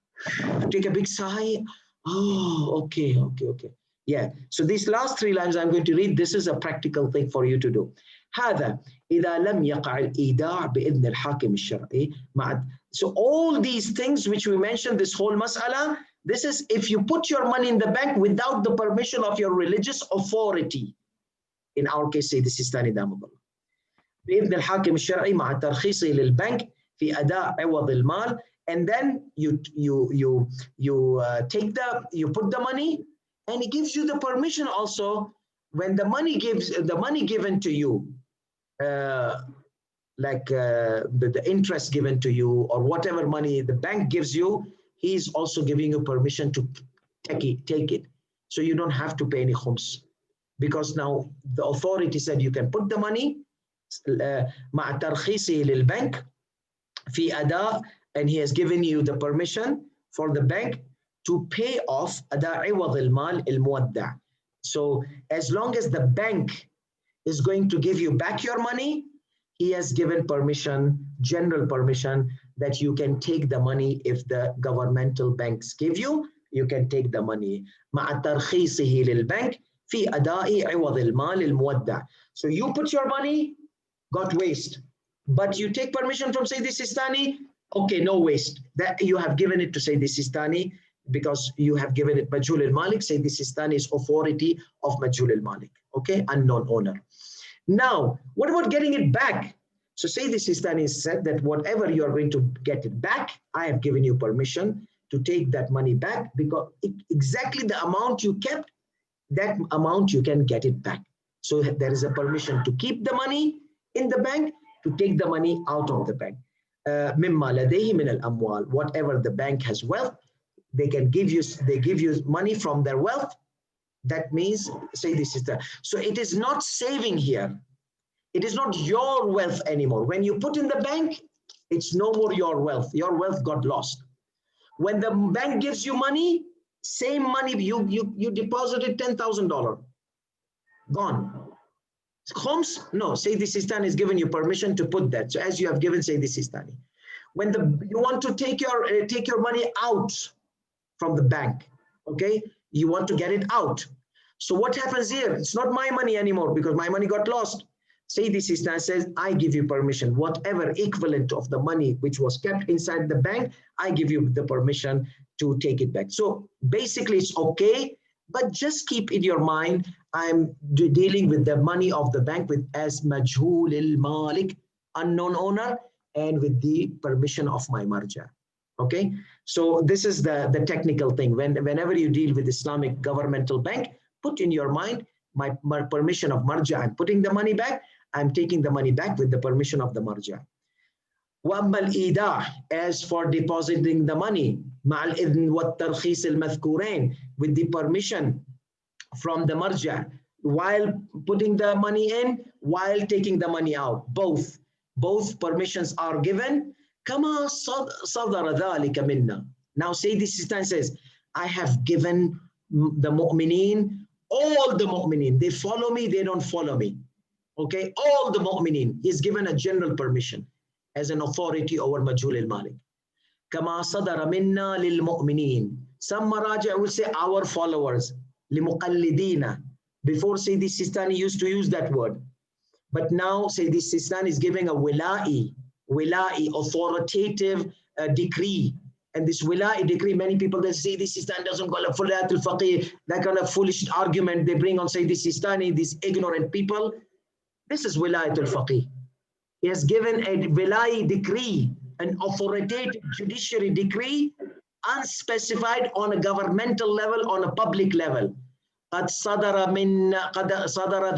take a big sigh? Oh, okay. Yeah, so these last 3 lines I'm going to read, this is a practical thing for you to do. هذا إذا لم يقع الإيداع بإذن الحاكم الشرعي مع. So all these things which we mentioned, this whole mas'ala, this is if you put your money in the bank without the permission of your religious authority. In our case, Sayyid Sistani Damullah. بإذن الحاكم الشرعي مع ترخيصه للبنك في أداء عوض المال, and then you put the money, and he gives you the permission also when the money given to you, the interest given to you or whatever money the bank gives you, he's also giving you permission to take it. So you don't have to pay any khums. Because now the authority said you can put the money مع ترخيصه للبنك في أداء, and he has given you the permission for the bank to pay off أداء عوض المال المودع. So as long as the bank is going to give you back your money, he has given permission, general permission, that you can take the money. If the governmental banks give you, you can take the money. مع ترخيصه للبنك في أداء عوض المال المودع. So you put your money, got waste, but you take permission from Sayyid Sistani, okay, no waste. That you have given it to Sayyid Sistani because you have given it Majhul al-Malik. Sayyid Sistani is authority of Majhul al-Malik, okay, unknown owner. Now, what about getting it back? So Sayyid Sistani said that whatever you are going to get it back, I have given you permission to take that money back because exactly the amount you kept, that amount you can get it back. So there is a permission to keep the money in the bank, to take the money out of the bank. مما لديه من الأموال, whatever the bank has wealth, they give you money from their wealth. That means, say this is the, so it is not saving here. It is not your wealth anymore. When you put in the bank, it's no more your wealth. Your wealth got lost. When the bank gives you money, same money, you deposited $10,000, gone. Khums, no, Sayyid Sistani is giving you permission to put that. So as you have given Sayyid Sistani. When you want to take your money out from the bank, okay, you want to get it out. So what happens here? It's not my money anymore because my money got lost. Sayyid Sistani says, I give you permission, whatever equivalent of the money which was kept inside the bank, I give you the permission to take it back. So basically it's okay, but just keep in your mind, I'm dealing with the money of the bank as Majhul al-Malik, unknown owner, and with the permission of my marja. Okay, so this is the technical thing. Whenever you deal with Islamic governmental bank, put in your mind, my permission of marja, I'm putting the money back, I'm taking the money back with the permission of the marja. وأما الإيداع, as for depositing the money, مع الإذن والترخيص المذكورين, with the permission from the marja, while putting the money in, while taking the money out. Both permissions are given. كما صدر ذلك منا. Now Sayyidi Sistani says, I have given the mu'mineen, all the mu'mineen. They follow me, they don't follow me. Okay, all the mu'mineen. He's given a general permission as an authority over Majhul al-Malik. كما صدر منا للمؤمنين. Some Maraja will say our followers. لمقلدين. Before Sayyidi Sistani used to use that word. But now Sayyidi Sistani is giving a wila'i authoritative decree. And this wila'i decree, many people, they say this Sistani doesn't call a fulayat al-faqih, that kind of foolish argument they bring on Sayyidi Sistani, these ignorant people. This is wilayat al-faqih. He has given a wila'i decree, an authoritative judiciary decree, unspecified on a governmental level, on a public level. قد صدر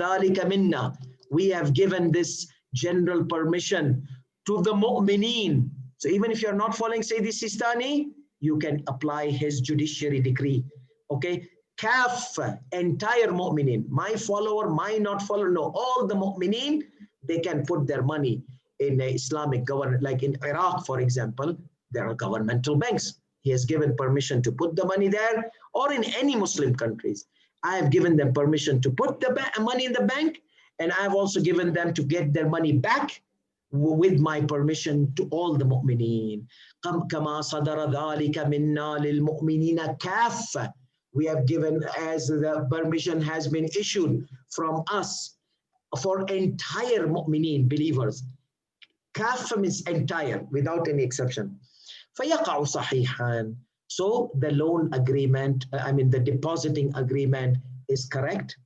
ذلك منا. We have given this general permission to the mu'mineen. So even if you're not following Sayyidi Sistani, you can apply his judiciary decree. Okay? Kaf, entire mu'mineen. My follower, my not follower, no. All the mu'mineen, they can put their money in a Islamic government. Like in Iraq, for example, there are governmental banks. He has given permission to put the money there, or in any Muslim countries. I have given them permission to put the money in the bank, and I've also given them to get their money back with my permission to all the mu'mineen. كما صدر ذلك منا للمؤمنين كافة. We have given, as the permission has been issued from us for entire mu'mineen, believers. Kaffa means entire, without any exception. فيقع صحيحا. So the loan agreement, the depositing agreement is correct,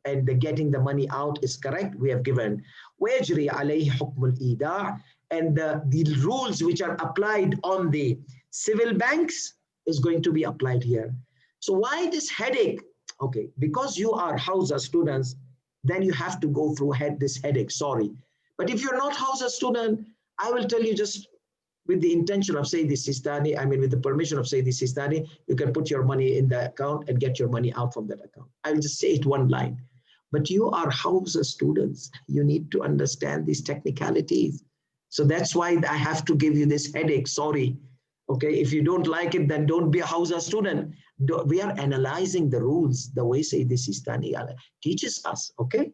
and the getting the money out is correct. We have given ويجري عليه حكم الإيداع, and the rules which are applied on the civil banks is going to be applied here. So why this headache? Okay, because you are Hausa students, then you have to go through this headache, sorry. But if you're not Hausa student, I will tell you, just with the intention of Sayyidi Sistani, with the permission of Sayyidi Sistani, you can put your money in the account and get your money out from that account. I will just say it one line. But you are Hausa students. You need to understand these technicalities. So that's why I have to give you this headache, sorry. Okay, if you don't like it, then don't be a Hausa student. We are analyzing the rules the way Sayyidi Sistani teaches us, okay?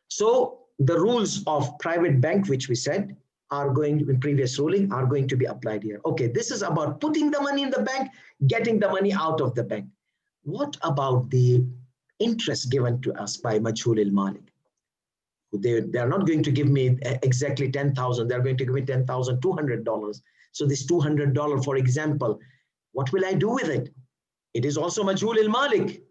So the rules of private bank, which we said, are going to, in previous ruling, are going to be applied here. Okay, this is about putting the money in the bank, getting the money out of the bank. What about the interest given to us by Majhul al-Malik? They are not going to give me exactly 10,000. They're going to give me $10,200. So this $200, for example, what will I do with it? It is also Majhul al-Malik,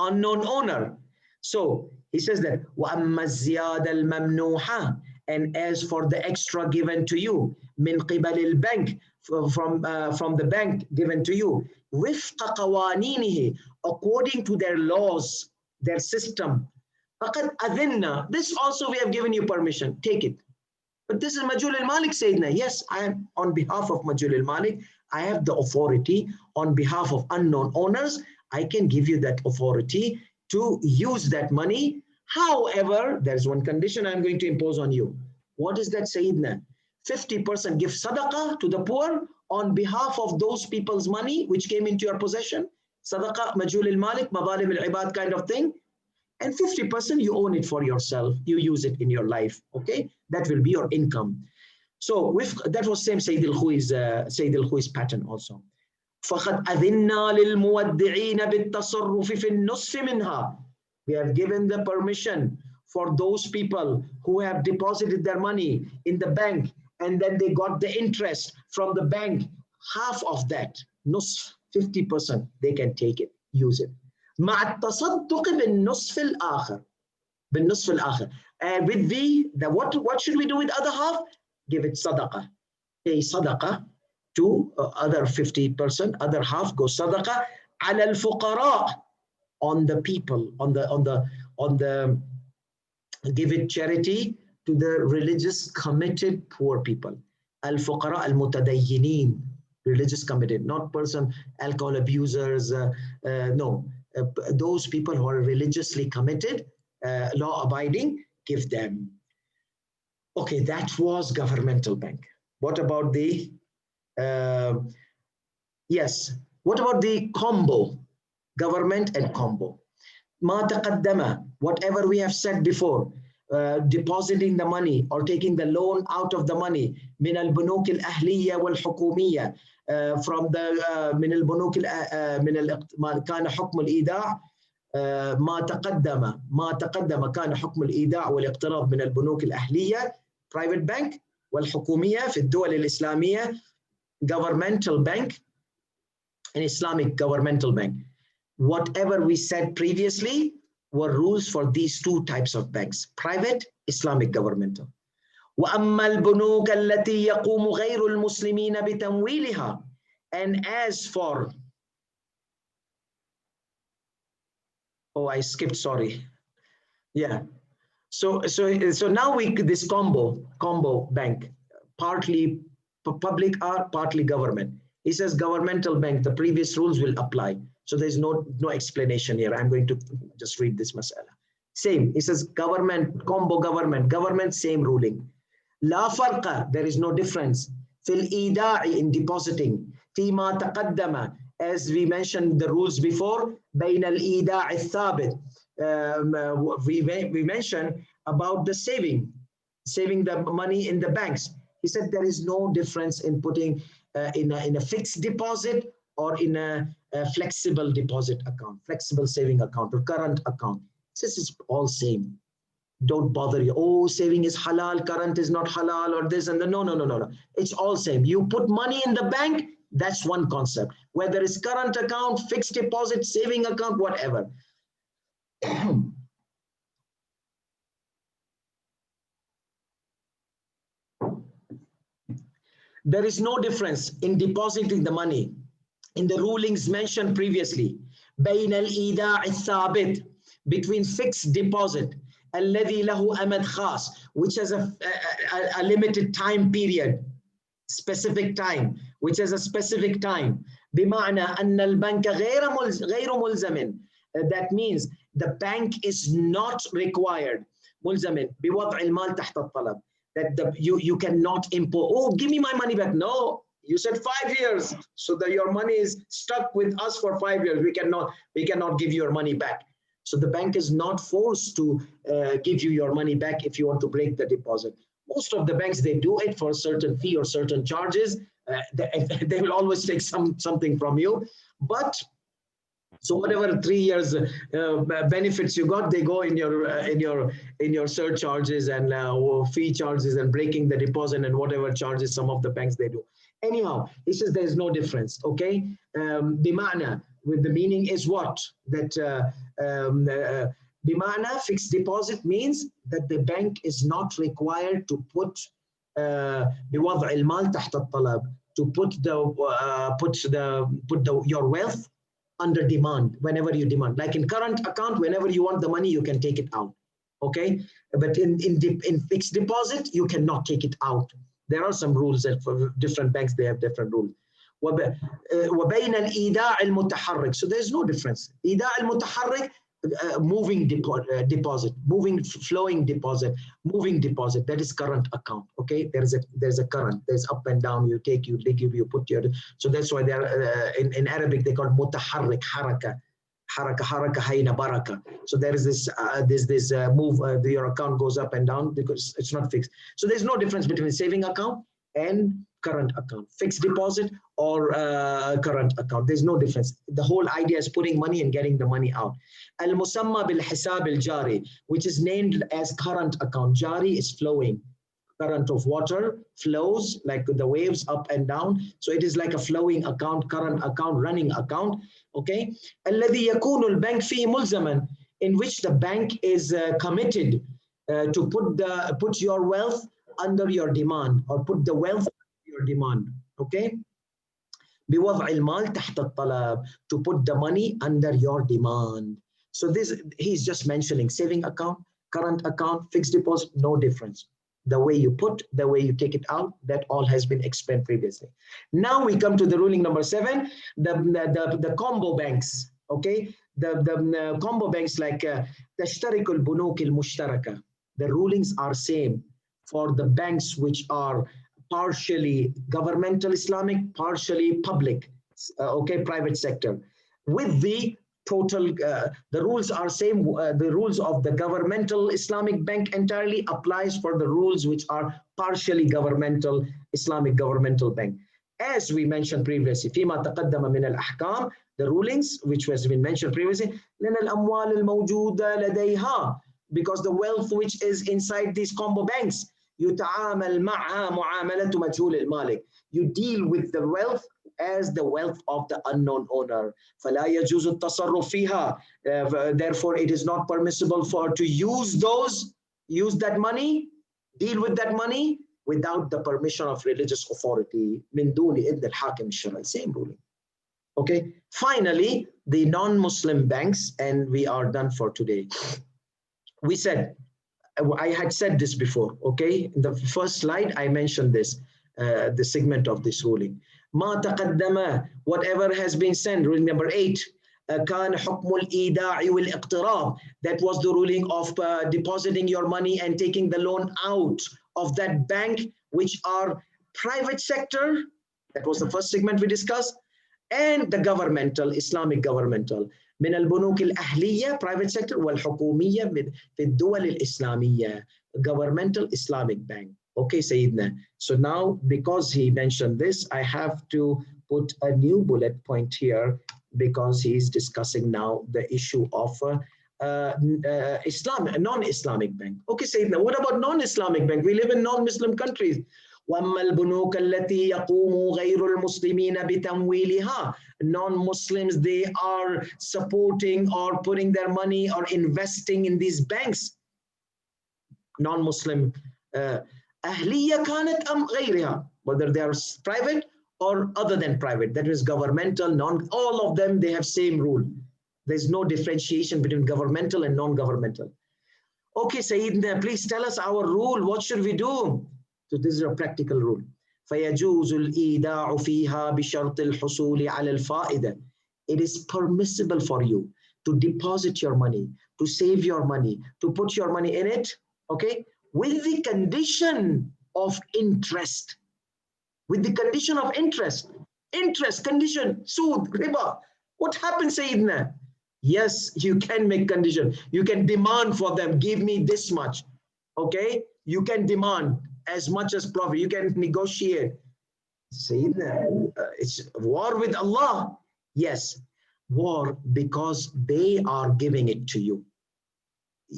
unknown owner. So he says that وَأَمَّا الزِّيَادَ الْمَمْنُوحَةِ, and as for the extra given to you, min qibal al-bank, from the bank given to you, وفق قوانينه, according to their laws, their system. فقد أذننا, this also we have given you permission, take it. But this is Majhul al-Malik Sayyidina. Yes, I am on behalf of Majhul al-Malik. I have the authority on behalf of unknown owners. I can give you that authority to use that money. However, there's one condition I'm going to impose on you. What is that, Sayyidina? 50% give sadaqah to the poor on behalf of those people's money which came into your possession. Sadaqah, Majhul al-Malik, Mazalim al-Ibad kind of thing. And 50% you own it for yourself. You use it in your life. Okay? That will be your income. So that was same Sayyid al-Khui's pattern also. فَقَدْ أَذِنَّا لِلْمُوَدِّعِينَ بِالتَّصَرُّفِ فِي النُّصْفِ مِنْهَا. We have given the permission for those people who have deposited their money in the bank and then they got the interest from the bank. Half of that, 50%, they can take it, use it. مع التصدق بالنصف الآخر. بالنصف الآخر. And with what should we do with other half? Give it sadaqah. Pay sadaqah to other 50%, other half goes sadaqah على الفقراء, on the people, on the give it charity to the religious committed poor people. Al-fuqara al-mutadayyinin, religious committed, not person, alcohol abusers, no. Those people who are religiously committed, law-abiding, give them. Okay, that was governmental bank. What about the, what about the combo, government and combo? ما تقدم, whatever we have said before, depositing the money or taking the loan out of the money من البنوك الأهلية والحكومية, from the من البنوك من كان حكم الإيداع, ما تقدم كان حكم الإيداع والاقتراض من البنوك الأهلية private bank والحكومية في الدول الإسلامية governmental bank and Islamic governmental bank. Whatever we said previously were rules for these two types of banks, private, Islamic governmental. وأما البنوك التي يقوم غير المسلمين بتمويلها, and as for, oh, I skipped, sorry. Yeah. So now this combo bank, partly public or partly government. He says governmental bank, the previous rules will apply. So there's no explanation here. I'm going to just read this masala. Same. He says government, combo government, same ruling. لا فرق, there is no difference. في الإيداع, in depositing. فيما تقدم, as we mentioned the rules before, بين الإيداع الثابت. We mentioned about the saving the money in the banks. He said there is no difference in putting in a fixed deposit or in a flexible deposit account, flexible saving account or current account. This is all same. Don't bother you. Oh, saving is halal, current is not halal, or this and the no. It's all same. You put money in the bank, that's one concept. Whether it's current account, fixed deposit, saving account, whatever. There is no difference in depositing the money in the rulings mentioned previously. بين الإيداع الثابت, between fixed deposit, الذي له أمد خاص, which has a limited time period, specific time, which has a specific time. بمعنى أن البنك غير ملزم. That means the bank is not required. ملزم بوضع المال تحت الطلب. That you cannot impose, oh, give me my money back. No, you said 5 years, so that your money is stuck with us for 5 years. We cannot give your money back. So the bank is not forced to give you your money back if you want to break the deposit. Most of the banks, they do it for a certain fee or certain charges. They will always take something from you. But so whatever 3 years benefits you got, they go in your surcharges and fee charges and breaking the deposit and whatever charges some of the banks they do. Anyhow, he says there is no difference. Okay, bima'na, with the meaning is what? That bima'na, fixed deposit, means that the bank is not required to put بوضع المال تحت الطلب, to put your wealth under demand whenever you demand. Like in current account, whenever you want the money, you can take it out. Okay, but in fixed deposit, you cannot take it out. There are some rules that for different banks, they have different rules. وبين الإيداع المتحرك. So there's no difference. إيداع المتحرك, moving deposit, flowing deposit, moving deposit. That is current account. Okay, there's a current. There's up and down. You take, they give you, put your. So that's why they're in Arabic they call mutaharrik, haraka hayna baraka. So there is this move. Your account goes up and down because it's not fixed. So there's no difference between saving account and current account, fixed deposit or current account. There's no difference. The whole idea is putting money and getting the money out. Al-musamma bil-hisab al-jari, which is named as current account. Jari is flowing. Current of water flows like the waves up and down. So it is like a flowing account, current account, running account. Okay. الذي يكون البنك فيه ملزما, in which the bank is committed to put your wealth under your demand, or put the wealth under your demand. Okay. بوضع المال تحت الطلب, to put the money under your demand. So this, he's just mentioning saving account, current account, fixed deposit, no difference. The way you put, the way you take it out, that all has been explained previously. Now we come to the ruling number 7, the combo banks. Okay, the combo banks like تشترك البنوك المشتركة, the rulings are same for the banks which are partially governmental Islamic, partially public, okay, private sector. With the total, the rules are same. The rules of the governmental Islamic bank entirely applies for the rules which are partially governmental Islamic governmental bank. As we mentioned previously, فيما تقدم من الأحكام, the rulings which has been mentioned previously, لأن الأموال الموجودة لديها, because the wealth which is inside these combo banks, يتعامل معها معاملة مجهول المالك. You deal with the wealth as the wealth of the unknown owner. فلا يجوز التصرف فيها. Therefore, it is not permissible for to use that money, deal with that money without the permission of religious authority. من دون إذن الحاكم الشرعي. Same ruling. Okay. Finally, the non-Muslim banks, and we are done for today. We said, I had said this before, okay? In the first slide, I mentioned this, the segment of this ruling. ما تقدم, whatever has been sent, ruling number 8, كان حكم الإيداع والاقتراض. That was the ruling of depositing your money and taking the loan out of that bank, which are private sector. That was the first segment we discussed. And the governmental, Islamic governmental. من البنوك الأهلية, private sector, والحكومية في الدول الإسلامية, governmental Islamic bank. Okay, Sayyidina. So now, because he mentioned this, I have to put a new bullet point here, because he is discussing now the issue of non-Islamic bank. Okay, Sayyidina, what about non-Islamic bank? We live in non-Muslim countries. وأما البنوك التي يقوم غير المسلمين بتمويلها, non-Muslims, they are supporting or putting their money or investing in these banks. Non-Muslim أهلية كانت أم غيرها, whether they are private or other than private, that is governmental, all of them, they have same rule. There's no differentiation between governmental and non-governmental. Okay, Sayyidina, please tell us our rule. What should we do? So this is a practical rule. فيجوز الإيداع فيها بشرط الحصول على الفائدة. It is permissible for you to deposit your money, to save your money, to put your money in it, okay, with the condition of interest. With the condition of interest. Interest, condition, sood, riba. What happens, Sayyidina? Yes, you can make condition. You can demand for them, give me this much, okay? You can demand as much as profit. You can negotiate. Sayyidina, it's war with Allah. Yes, war because they are giving it to you.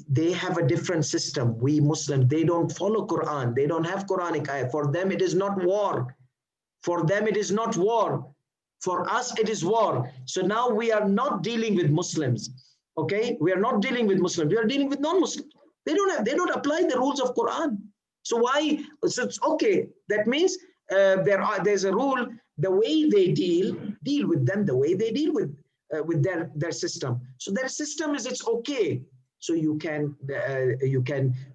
They have a different system. We Muslims, they don't follow Quran. They don't have Quranic ayah. For them, it is not war. For them, it is not war. For us, it is war. So now we are not dealing with Muslims. Okay? We are not dealing with Muslims. We are dealing with non-Muslims. They don't apply the rules of Quran. So why? So it's okay. That means there's a rule. The way they deal with them the way they deal with their system. So their system is, it's okay. So you can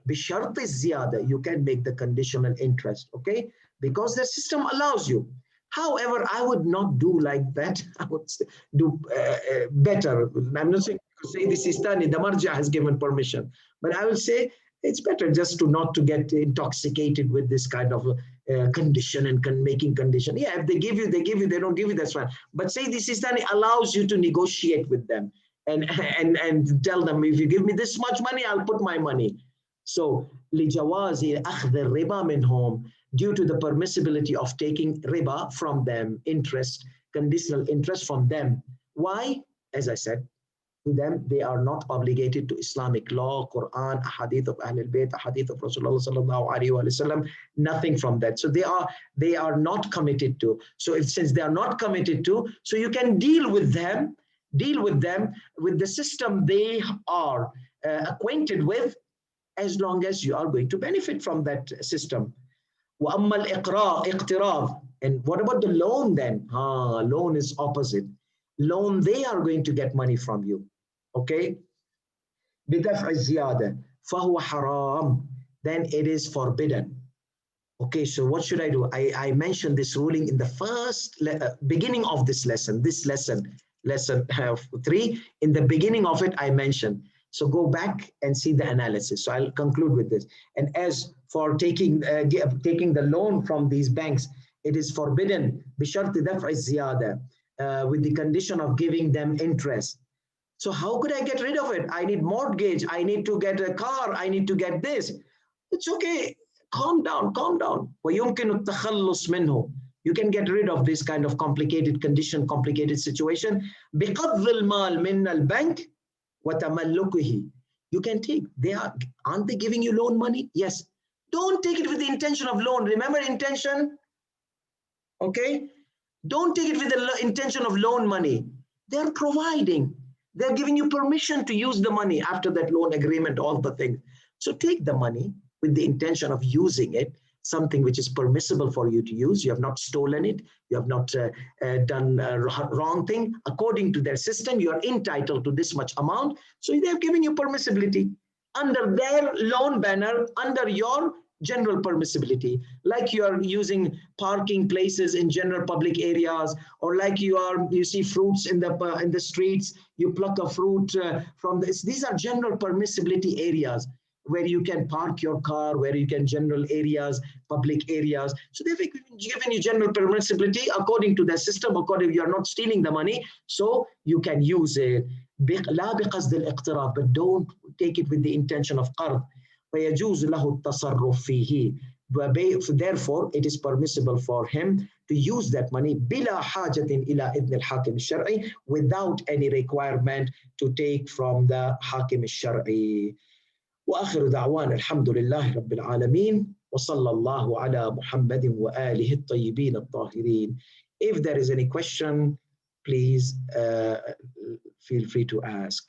بشرط الزيادة, you can make the conditional interest, okay? Because the system allows you. However, I would not do like that. I would do better. I'm not saying to say the Sistani, the Marja has given permission, but I will say it's better just not to get intoxicated with this kind of condition and making condition. Yeah, if they give you, they give you. They don't give you, that's fine. But say the Sistani allows you to negotiate with them and tell them, if you give me this much money, I'll put my money. So لجواز أخذ الربا منهم, due to the permissibility of taking riba from them, interest, conditional interest from them. Why? As I said, to them, they are not obligated to Islamic law, Quran, hadith of Ahlul Bayt, hadith of Rasulullah sallallahu alaihi wasallam, nothing from that. So they are not committed to. So since they are not committed to, so you can deal with them with the system they are acquainted with, as long as you are going to benefit from that system. وَأَمَّا الْإِقْتِرَاض. And what about the loan then? Loan is opposite. Loan, they are going to get money from you. Okay? بِدَفْعِ الزِّيَادَةِ فَهُوَ حَرَامٌ. Then it is forbidden. Okay, so what should I do? I mentioned this ruling in the first beginning of this lesson. lesson 3. In the beginning of it, I mentioned. So go back and see the analysis. So I'll conclude with this. And as for taking the loan from these banks, it is forbidden بشرط دفع الزيادة, with the condition of giving them interest. So how could I get rid of it? I need mortgage. I need to get a car. I need to get this. It's okay. Calm down, calm down. ويمكن التخلص منه. You can get rid of this kind of complicated condition, complicated situation. بقبض المال من البنك وتملكه. You can take. Aren't they giving you loan money? Yes. Don't take it with the intention of loan. Remember intention? Okay. Don't take it with the intention of loan money. They're providing. They're giving you permission to use the money after that loan agreement, all the things. So take the money with the intention of using it, something which is permissible for you to use. You have not stolen it. You have not done a wrong thing. According to their system, you are entitled to this much amount. So they've given you permissibility under their loan banner, under your general permissibility, like you are using parking places in general public areas, or like you see fruits in the streets, you pluck a fruit from this. These are general permissibility areas where you can park your car, where you can general areas, public areas. So they've given you general permissibility according to their system, according you're not stealing the money, so you can use it. لا بقصد الاقتراض, but don't take it with the intention of قرض. فيجوز له التصرف فيه. Therefore, it is permissible for him to use that money بلا حاجة إلى إذن الحاكم الشرعي, without any requirement to take from the حاكم الشرعي. وآخر دعوانا الحمد لله رب العالمين وصلى الله على محمد وآله الطيبين الطاهرين. If there is any question, please feel free to ask.